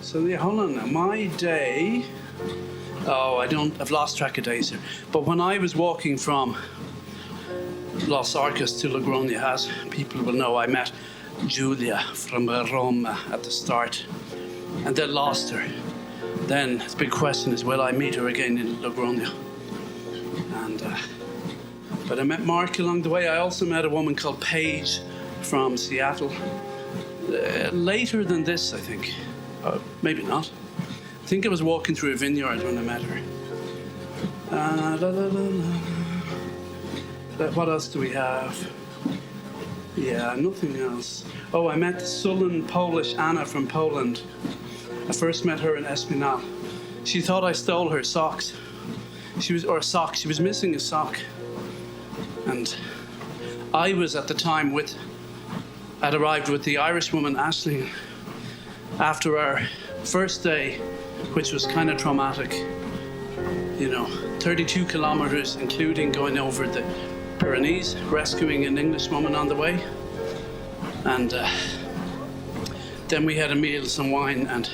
So yeah, hold on now. My day... Oh, I've lost track of days here. But when I was walking from Los Arcos to Logroño, as people will know, I met Julia from Rome at the start. And then lost her. Then the big question is, will I meet her again in Logroño? But I met Mark along the way. I also met a woman called Paige from Seattle. Later than this, I think. Maybe not. I think I was walking through a vineyard when I met her. What else do we have? Yeah, nothing else. Oh, I met sullen Polish Anna from Poland. I first met her in Espinal. She thought I stole her socks. She was missing a sock. And I was at the time I'd arrived with the Irish woman, Aisling, after our first day, which was kind of traumatic. 32 kilometers, including going over the Pyrenees, rescuing an English woman on the way. And then we had a meal, some wine, and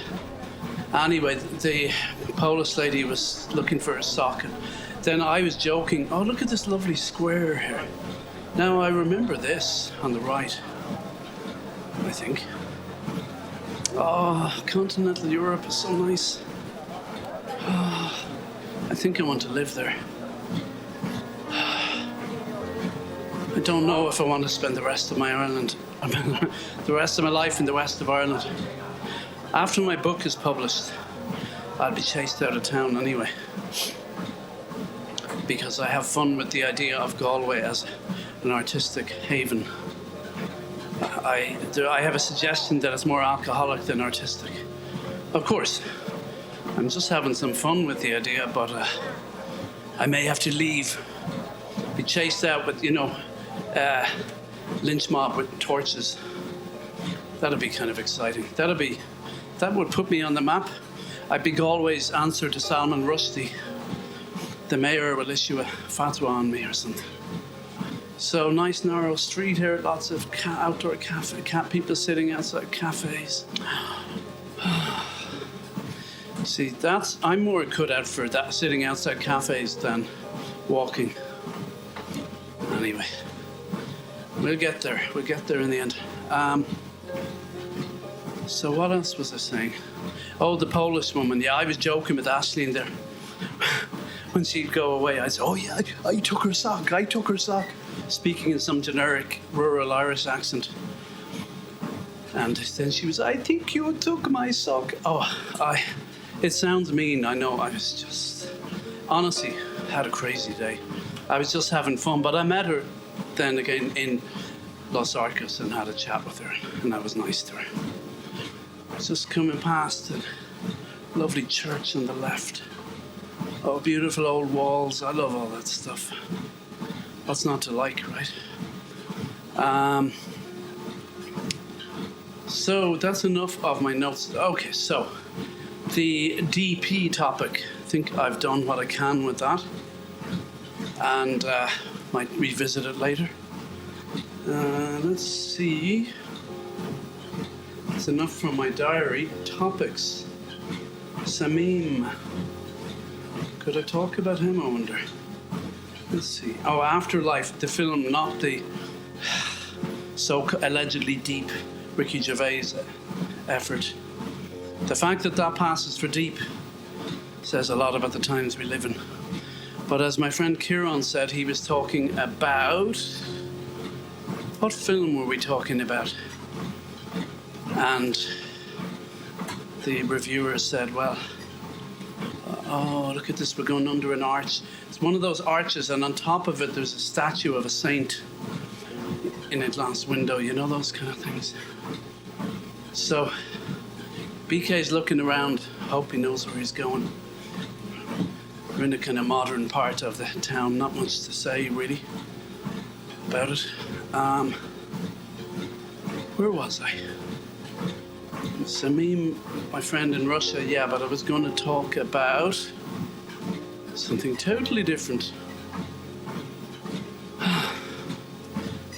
anyway, the Polish lady was looking for a sock. And then I was joking, oh, look at this lovely square here. Now I remember this on the right, I think. Oh, continental Europe is so nice. Oh, I think I want to live there. I don't know if I want to spend the rest of my life in the west of Ireland. After my book is published, I'll be chased out of town anyway. Because I have fun with the idea of Galway as an artistic haven. I have a suggestion that it's more alcoholic than artistic. Of course, I'm just having some fun with the idea, but I may have to leave. Be chased out with, lynch mob with torches. That'd be kind of exciting. That would put me on the map. I'd be Galway's answer to Salman Rushdie. The mayor will issue a fatwa on me or something. So nice narrow street here, lots of outdoor people sitting outside cafes. See, I'm more cut out for that, sitting outside cafes than walking. Anyway, we'll get there. We'll get there in the end. So what else was I saying? Oh, the Polish woman. Yeah, I was joking with Aisling there. When she'd go away, I'd say, oh yeah, I took her sock. Speaking in some generic rural Irish accent. And then she was, I think you took my sock. It sounds mean, I know. I was just, honestly, had a crazy day. I was just having fun, but I met her then again in Los Arcos and had a chat with her, and I was nice to her. I was just coming past the lovely church on the left. Oh, beautiful old walls. I love all that stuff. What's not to like, right? So that's enough of my notes. Okay, so the DP topic. I think I've done what I can with that, and might revisit it later. Let's see. That's enough from my diary. Topics. Samim. Could I talk about him, I wonder? Let's see. Oh, Afterlife, the film, not the so allegedly deep Ricky Gervais effort. The fact that passes for deep says a lot about the times we live in. But as my friend Kieran said, he was talking about... What film were we talking about? And the reviewer said, well, oh, look at this, we're going under an arch. It's one of those arches, and on top of it, there's a statue of a saint in a glass window, you know, those kind of things. So, BK's looking around, hope he knows where he's going. We're in a kind of modern part of the town, not much to say, really, about it. Where was I? Samim, my friend in Russia, yeah, but I was going to talk about something totally different.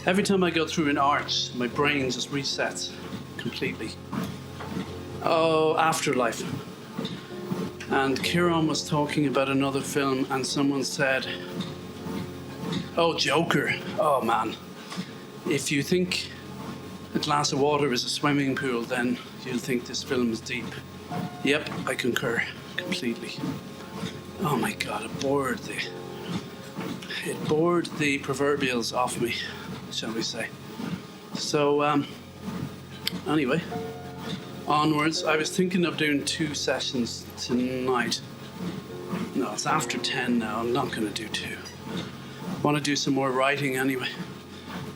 Every time I go through an arch, my brain just resets completely. Oh, Afterlife. And Kieran was talking about another film, and someone said, oh, Joker. Oh, man. If you think a glass of water is a swimming pool, then you'll think this film is deep. Yep, I concur completely. Oh my God, it bored the proverbials off me, shall we say. So, anyway, onwards. I was thinking of doing 2 sessions tonight. No, it's after 10 now. I'm not going to do 2. I want to do some more writing anyway.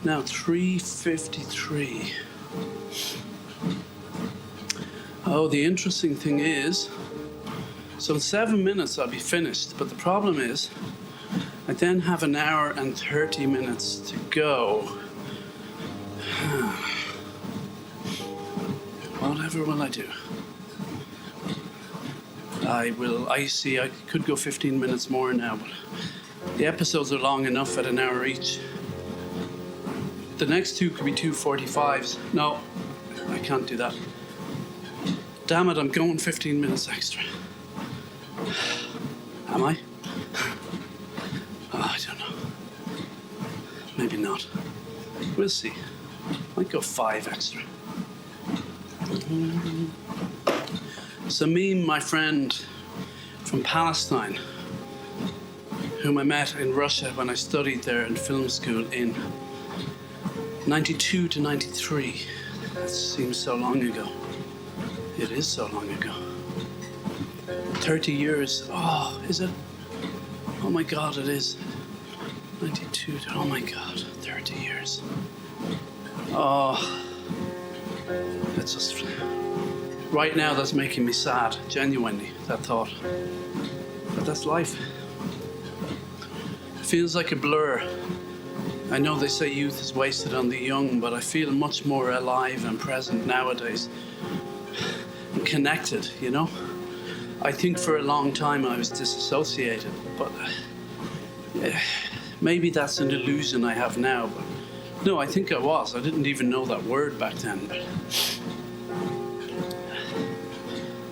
Now, 3:53. Oh, the interesting thing is, so in 7 minutes I'll be finished, but the problem is, I then have an hour and 30 minutes to go. Whatever will I do? I could go 15 minutes more now, but the episodes are long enough at an hour each. The next 2 could be 2:45s. No, I can't do that. Damn it, I'm going 15 minutes extra. Am I? Oh, I don't know. Maybe not. We'll see. Might go 5 extra. Samim, my friend from Palestine, whom I met in Russia when I studied there in film school in 92 to 93. That seems so long ago. It is so long ago. 30 years. Oh, is it? Oh my God, it is. 92 to, oh my God, 30 years. Oh, it's just right now that's making me sad, genuinely, that thought. But that's life. It feels like a blur. I know they say youth is wasted on the young, but I feel much more alive and present nowadays. And connected, you know? I think for a long time I was disassociated, but maybe that's an illusion I have now. But no, I think I was. I didn't even know that word back then. But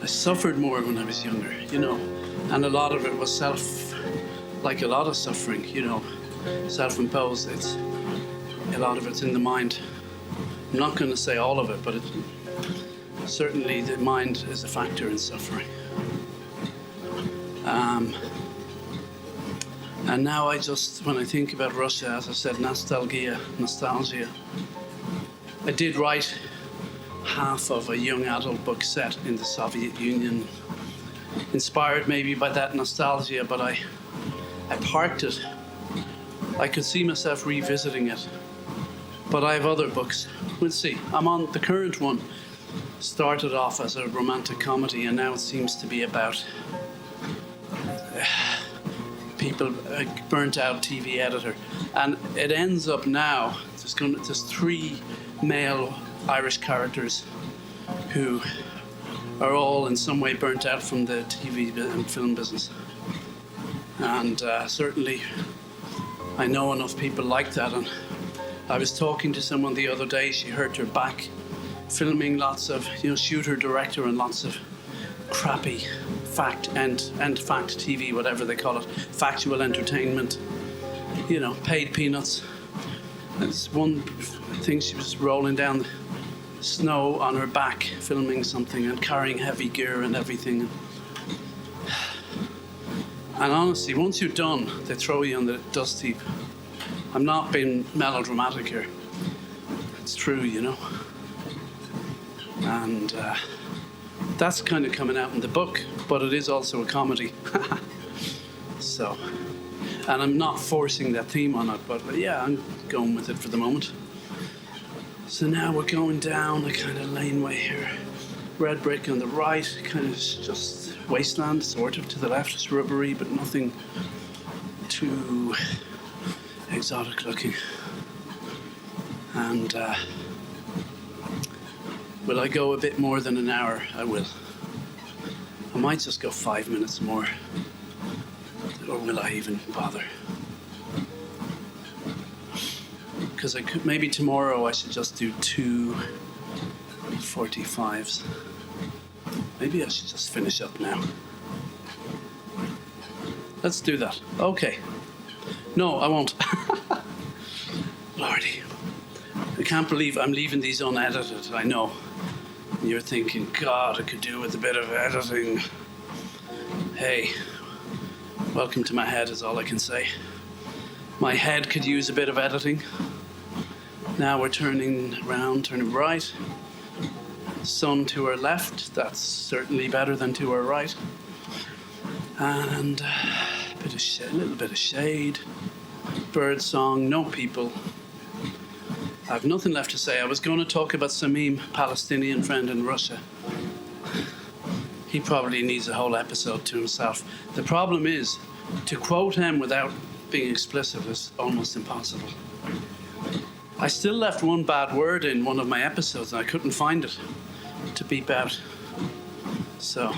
I suffered more when I was younger, you know, and a lot of it was like a lot of suffering, you know, self-imposed. A lot of it's in the mind. I'm not going to say all of it, but certainly the mind is a factor in suffering. And now when I think about Russia, as I said, nostalgia. I did write half of a young adult book set in the Soviet Union, inspired maybe by that nostalgia, but I parked it. I could see myself revisiting it, but I have other books. We'll see. I'm on the current one. Started off as a romantic comedy, and now it seems to be about people, burnt out TV editor, and it ends up now. There's 3 male Irish characters who are all in some way burnt out from the TV and film business, and certainly I know enough people like that. And I was talking to someone the other day. She hurt her back filming lots of, shooter director and lots of crappy fact TV, whatever they call it, factual entertainment, paid peanuts. It's one thing, she was rolling down the snow on her back filming something and carrying heavy gear and everything. And honestly, once you're done, they throw you on the dust heap. I'm not being melodramatic here. It's true, And that's kind of coming out in the book, but it is also a comedy. So, and I'm not forcing that theme on it, but yeah, I'm going with it for the moment. So now we're going down a kind of laneway here. Red brick on the right, kind of just wasteland, sort of, to the left, shrubbery, but nothing too exotic looking. And will I go a bit more than an hour? I will. I might just go 5 minutes more. Or will I even bother? Because maybe tomorrow I should just do 2 45s. Maybe I should just finish up now. Let's do that. Okay. No, I won't. Lordy. I can't believe I'm leaving these unedited, I know. You're thinking, God, I could do with a bit of editing. Hey, welcome to my head is all I can say. My head could use a bit of editing. Now we're turning around, turning right. Sun to our left, that's certainly better than to our right. And a little bit of shade. Bird song, no people. I have nothing left to say. I was going to talk about Samim, Palestinian friend in Russia. He probably needs a whole episode to himself. The problem is, to quote him without being explicit is almost impossible. I still left one bad word in one of my episodes and I couldn't find it to beep out. So,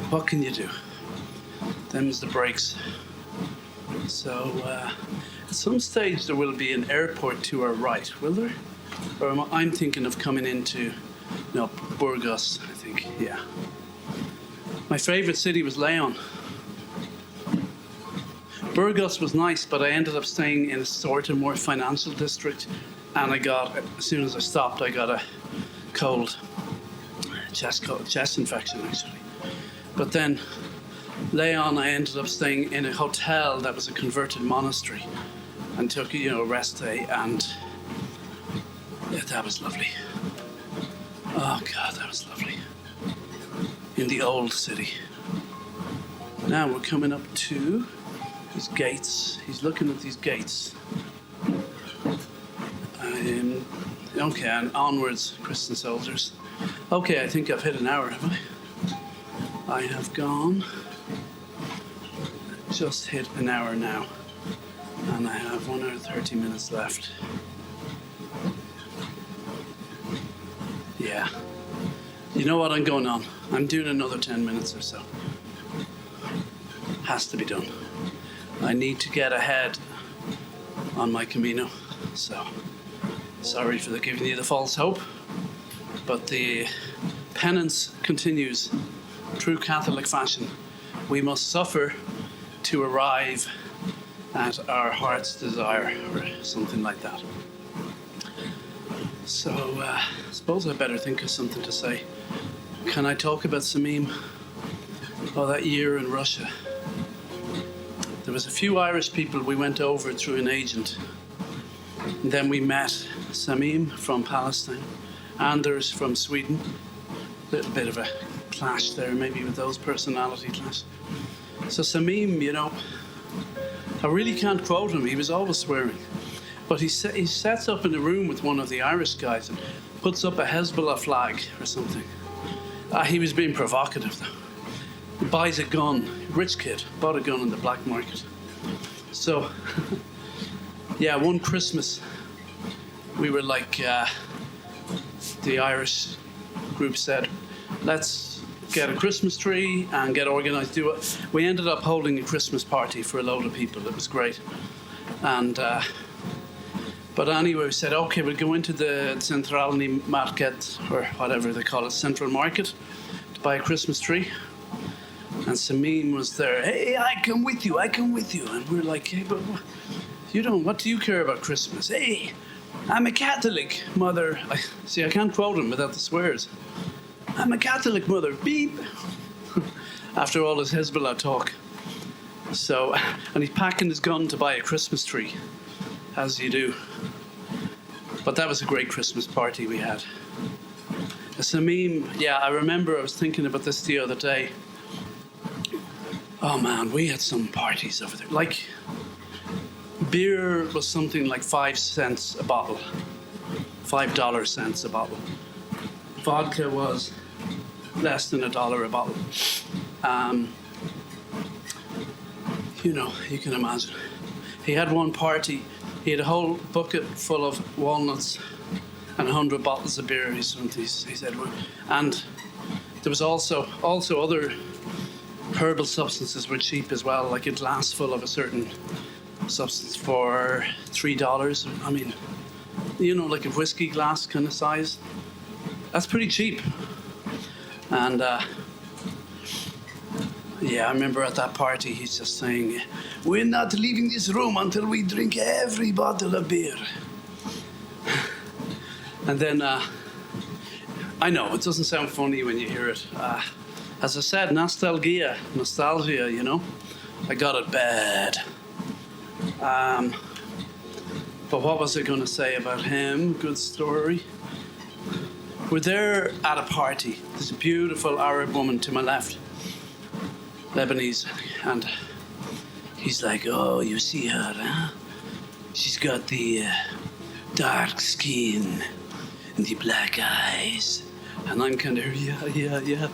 what can you do? Them's the breaks. So, at some stage there will be an airport to our right, will there? Or I'm thinking of coming into, Burgos, I think, yeah. My favourite city was Leon. Burgos was nice, but I ended up staying in a sort of more financial district, and as soon as I stopped, I got a cold, chest infection actually. But then Leon, I ended up staying in a hotel that was a converted monastery, and took a rest day, and yeah, that was lovely. Oh God, that was lovely. In the old city. Now we're coming up to these gates. He's looking at these gates. Okay, and onwards, Christian soldiers. Okay, I think I've hit an hour, have I? I have gone, just hit an hour now, and I have 1 hour 30 minutes left. Yeah. You know what, I'm going on. I'm doing another 10 minutes or so. Has to be done. I need to get ahead on my Camino, so sorry for giving you the false hope, but the penance continues. True Catholic fashion. We must suffer to arrive at our heart's desire, or something like that. So, I suppose I better think of something to say. Can I talk about Samim? Oh, that year in Russia. There was a few Irish people we went over through an agent. And then we met Samim from Palestine, Anders from Sweden. A little bit of a clash there, maybe with those personality clash. So Samim, you know, I really can't quote him. He was always swearing. But he sets up in a room with one of the Irish guys and puts up a Hezbollah flag or something. He was being provocative though. He buys a gun, rich kid, bought a gun in the black market. So, yeah, one Christmas, we were like, the Irish group said, let's get a Christmas tree and get organised. We ended up holding a Christmas party for a load of people. It was great. And, but anyway, we said, okay, we'll go into the Centralny Market, or whatever they call it, Central Market, to buy a Christmas tree. And Samim was there. Hey, I come with you. And we're like, hey, but what do you care about Christmas? Hey, I'm a Catholic, mother. I can't quote him without the swears. I'm a Catholic, mother. Beep. After all his Hezbollah talk. So, and he's packing his gun to buy a Christmas tree, as you do. But that was a great Christmas party we had. Samim, yeah, I remember I was thinking about this the other day. Oh man, we had some parties over there. Like, beer was something like 5 cents a bottle. $5 cents a bottle. Vodka was less than $1 a bottle. You know, you can imagine. He had one party, he had a whole bucket full of walnuts and 100 bottles of beer, he said. And there was also other herbal substances were cheap as well, like a glass full of a certain substance for $3. I mean, you know, like a whiskey glass kind of size. That's pretty cheap. And yeah, I remember at that party he's just saying, we're not leaving this room until we drink every bottle of beer. And then, I know, it doesn't sound funny when you hear it. As I said, nostalgia, you know. I got it bad. But what was I going to say about him? Good story. We're there at a party. There's a beautiful Arab woman to my left, Lebanese, and he's like, oh, you see her, huh? She's got the dark skin and the black eyes. And I'm kind of, yeah.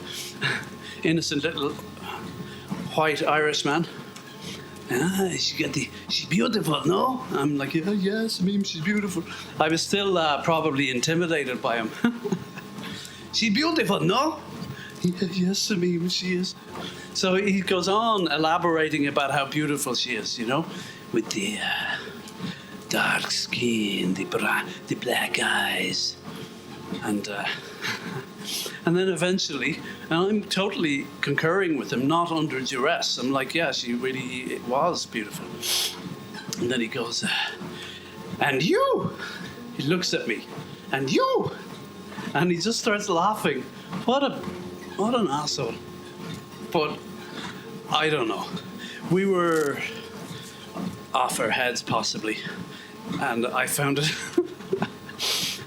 Innocent little white Irishman. She's beautiful, no? I'm like, yes, I mean, she's beautiful. I was still probably intimidated by him. She's beautiful, no? Yes, I mean, she is. So he goes on elaborating about how beautiful she is, you know, with the dark skin, the black eyes. And then eventually, and I'm totally concurring with him, not under duress. I'm like, yeah, she really was beautiful. And then he goes, and you? He looks at me, and you? And he just starts laughing. What an asshole. But I don't know. We were off our heads, possibly. And I found it...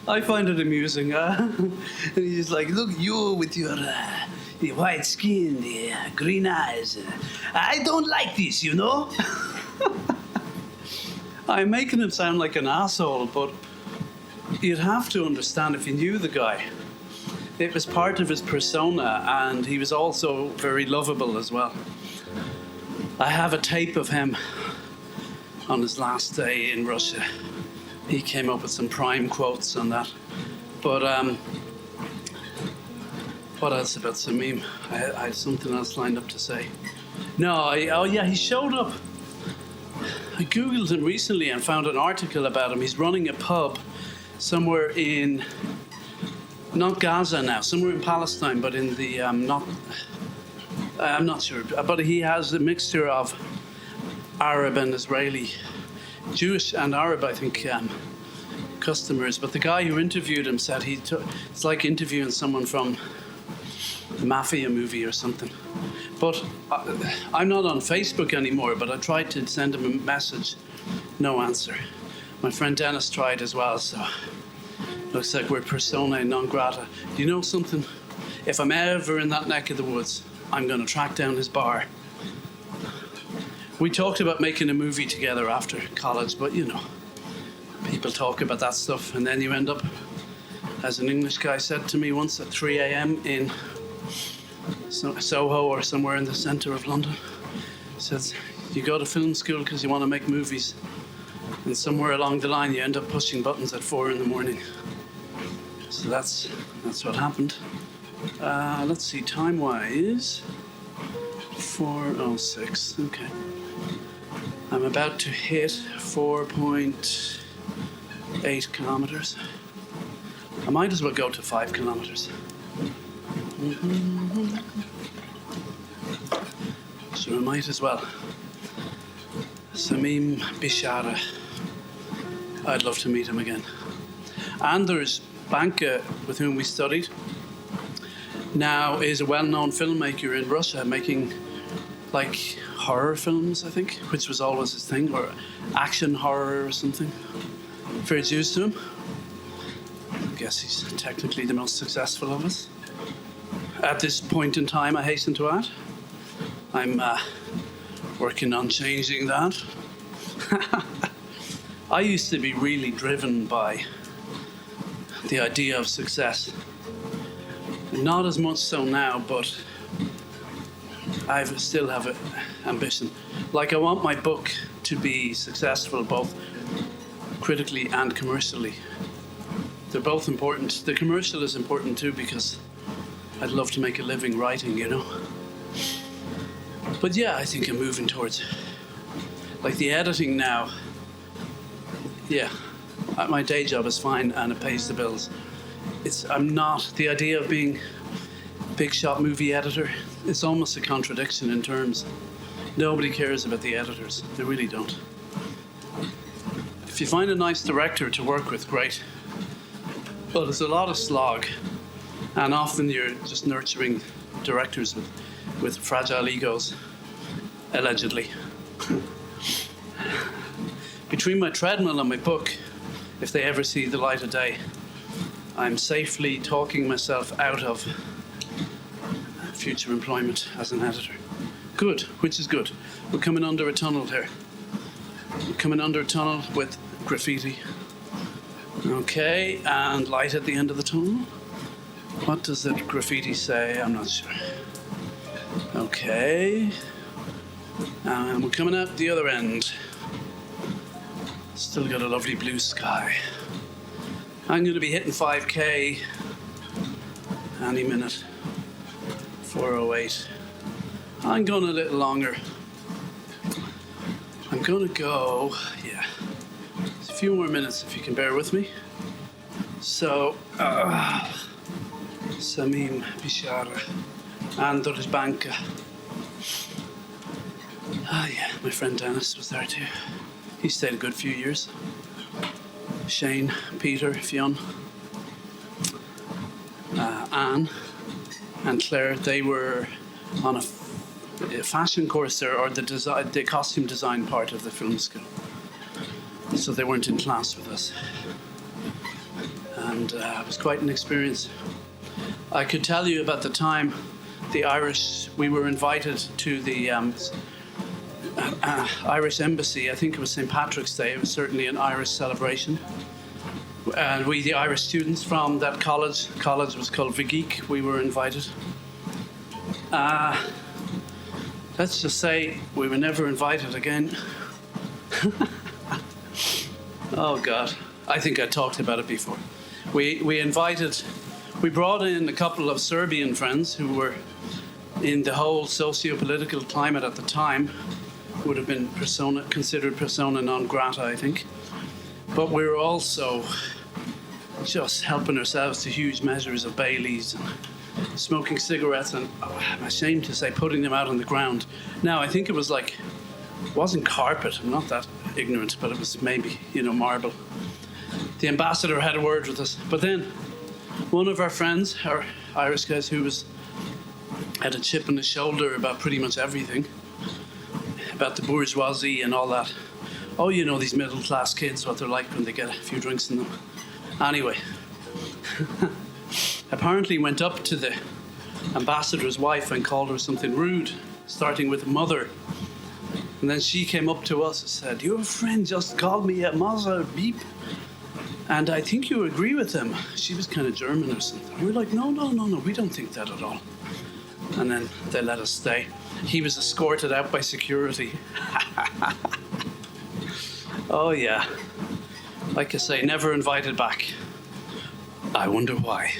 I find it amusing. And he's like, look, you with your the white skin, the green eyes. I don't like this, you know? I'm making him sound like an asshole, but you'd have to understand if you knew the guy. It was part of his persona, and he was also very lovable as well. I have a tape of him on his last day in Russia. He came up with some prime quotes on that. But what else about Samim? I had something else lined up to say. No, he showed up. I googled him recently and found an article about him. He's running a pub somewhere in, not Gaza now, somewhere in Palestine, but in the, I'm not sure. But he has a mixture of Arab and Israeli, Jewish and Arab, I think, customers. But the guy who interviewed him said it's like interviewing someone from a mafia movie or something. But I'm not on Facebook anymore, but I tried to send him a message. No answer. My friend Dennis tried as well, so looks like we're persona non grata. Do you know something? If I'm ever in that neck of the woods, I'm going to track down his bar. We talked about making a movie together after college, but you know, people talk about that stuff, and then you end up, as an English guy said to me once, at 3 a.m. in Soho or somewhere in the centre of London. He says, you go to film school because you want to make movies, and somewhere along the line you end up pushing buttons at 4 in the morning. So that's what happened. Let's see, time-wise, 4:06. Okay. I'm about to hit 4.8 kilometers. I might as well go to 5 kilometers. So I might as well. Samim Bishara. I'd love to meet him again. And there's Banka, with whom we studied, now is a well-known filmmaker in Russia, making like horror films, I think, which was always his thing, or action horror or something. Fair dues to him. I guess he's technically the most successful of us. At this point in time, I hasten to add, I'm working on changing that. I used to be really driven by the idea of success. Not as much so now, but I still have an ambition. Like, I want my book to be successful both critically and commercially. They're both important. The commercial is important too, because I'd love to make a living writing, you know. But yeah, I think I'm moving towards, like, the editing now. Yeah, my day job is fine and it pays the bills. I'm not, the idea of being big shot movie editor, it's almost a contradiction in terms. Nobody cares about the editors. They really don't. If you find a nice director to work with, great. But there's a lot of slog, and often you're just nurturing directors with fragile egos, allegedly. Between my treadmill and my book, if they ever see the light of day, I'm safely talking myself out of future employment as an editor. Good, which is good. We're coming under a tunnel here. We're coming under a tunnel with graffiti. Okay, and light at the end of the tunnel. What does the graffiti say? I'm not sure. Okay. And we're coming out the other end. Still got a lovely blue sky. I'm going to be hitting 5K any minute. 4:08. I'm going a little longer. I'm going to go, yeah, a few more minutes if you can bear with me. So, Samim Bishara, Anders Banka. Yeah, my friend Dennis was there too. He stayed a good few years. Shane, Peter, Fionn, Anne and Claire, they were on a fashion course there, or the costume design part of the film school. So they weren't in class with us. And it was quite an experience. I could tell you about the time we were invited to the Irish embassy. I think it was St. Patrick's Day. It was certainly an Irish celebration. And we, the Irish students from that college was called Vigeek, we were invited. Let's just say we were never invited again. Oh God, I think I talked about it before. We brought in a couple of Serbian friends who were in the whole socio-political climate at the time, would have been considered persona non grata, I think. But we were also just helping ourselves to huge measures of Baileys and smoking cigarettes and, I'm ashamed to say, putting them out on the ground. Now, I think it wasn't carpet, I'm not that ignorant, but it was maybe, marble. The ambassador had a word with us. But then one of our friends, our Irish guys, who had a chip on his shoulder about pretty much everything, about the bourgeoisie and all that. Oh, these middle-class kids, what they're like when they get a few drinks in them. Anyway, apparently went up to the ambassador's wife and called her something rude, starting with mother. And then she came up to us and said, "Your friend just called me a mother beep. And I think you agree with them." She was kind of German or something. We were like, no, we don't think that at all. And then they let us stay. He was escorted out by security. Oh yeah. Like I say, never invited back. I wonder why.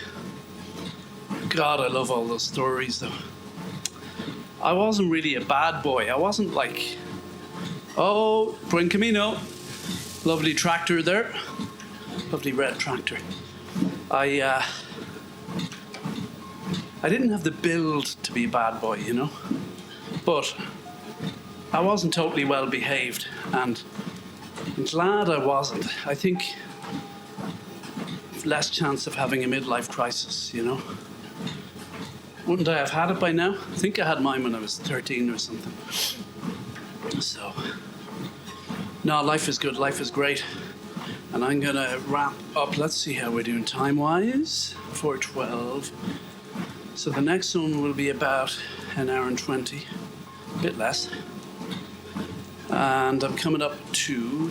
God, I love all those stories though. I wasn't really a bad boy. I wasn't like, oh, Buen Camino. Lovely tractor there. Lovely red tractor. I didn't have the build to be a bad boy, but I wasn't totally well behaved, and I'm glad I wasn't. I think less chance of having a midlife crisis, Wouldn't I have had it by now? I think I had mine when I was 13 or something. So, no, life is good, life is great. And I'm gonna wrap up. Let's see how we're doing time-wise. 4:12. So the next one will be about an hour and 20, a bit less. And I'm coming up to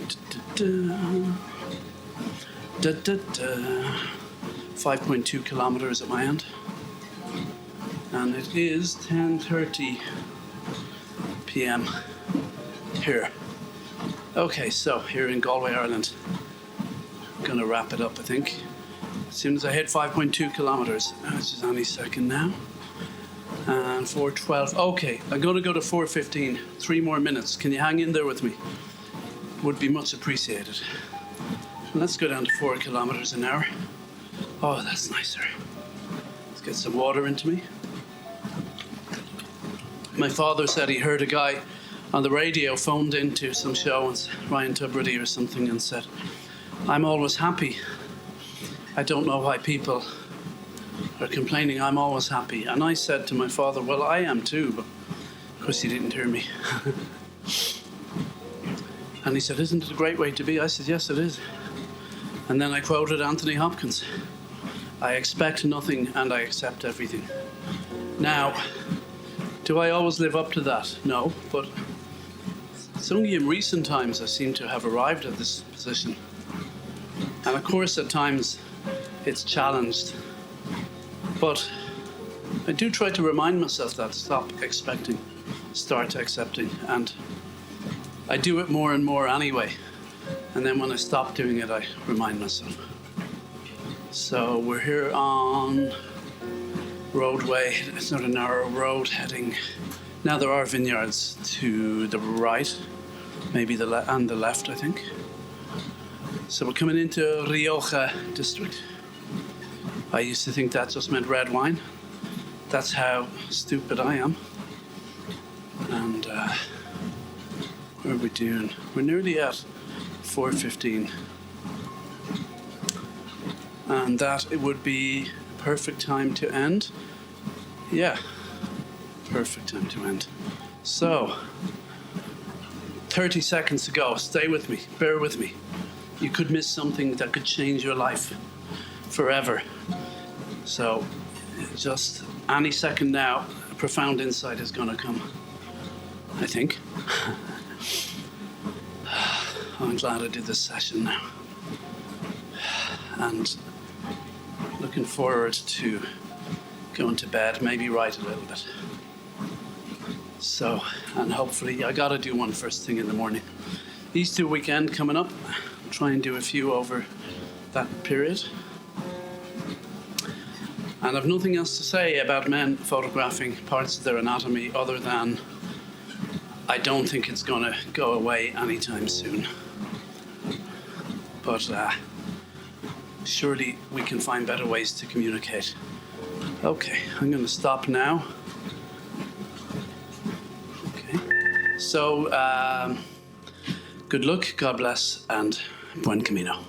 5.2 kilometers at my end. And it is 10:30 p.m. here. Okay, so here in Galway, Ireland. Gonna wrap it up, I think. As soon as I hit 5.2 kilometers, which is any second now. And 4:12. Okay, I'm gonna go to 4:15. 3 more minutes. Can you hang in there with me? Would be much appreciated. And let's go down to 4 kilometers an hour. Oh, that's nicer. Let's get some water into me. My father said he heard a guy on the radio phoned into some show, and Ryan Tubridy or something, and said, "I'm always happy. I don't know why people are complaining. I'm always happy." And I said to my father, "Well, I am too," but of course he didn't hear me. And he said, "Isn't it a great way to be?" I said, "Yes, it is." And then I quoted Anthony Hopkins. "I expect nothing and I accept everything." Now, do I always live up to that? No, but it's only in recent times I seem to have arrived at this position. And of course, at times, it's challenged. But I do try to remind myself that, stop expecting, start accepting. And I do it more and more anyway. And then when I stop doing it, I remind myself. So we're here on roadway. It's not a narrow road heading. Now there are vineyards to the right, maybe and the left, I think. So we're coming into Rioja district. I used to think that just meant red wine. That's how stupid I am. And what are we doing? We're nearly at 4:15. And that it would be perfect time to end. Yeah, perfect time to end. So, 30 seconds to go. Stay with me, bear with me. You could miss something that could change your life forever. So, just any second now, a profound insight is gonna come, I think. I'm glad I did this session now. and looking forward to going to bed, maybe write a little bit. So, and hopefully, I gotta do one first thing in the morning. Easter weekend coming up, try and do a few over that period. And I've nothing else to say about men photographing parts of their anatomy other than I don't think it's gonna go away anytime soon. But surely we can find better ways to communicate. Okay, I'm gonna stop now. Okay, so good luck, God bless, and Buen Camino.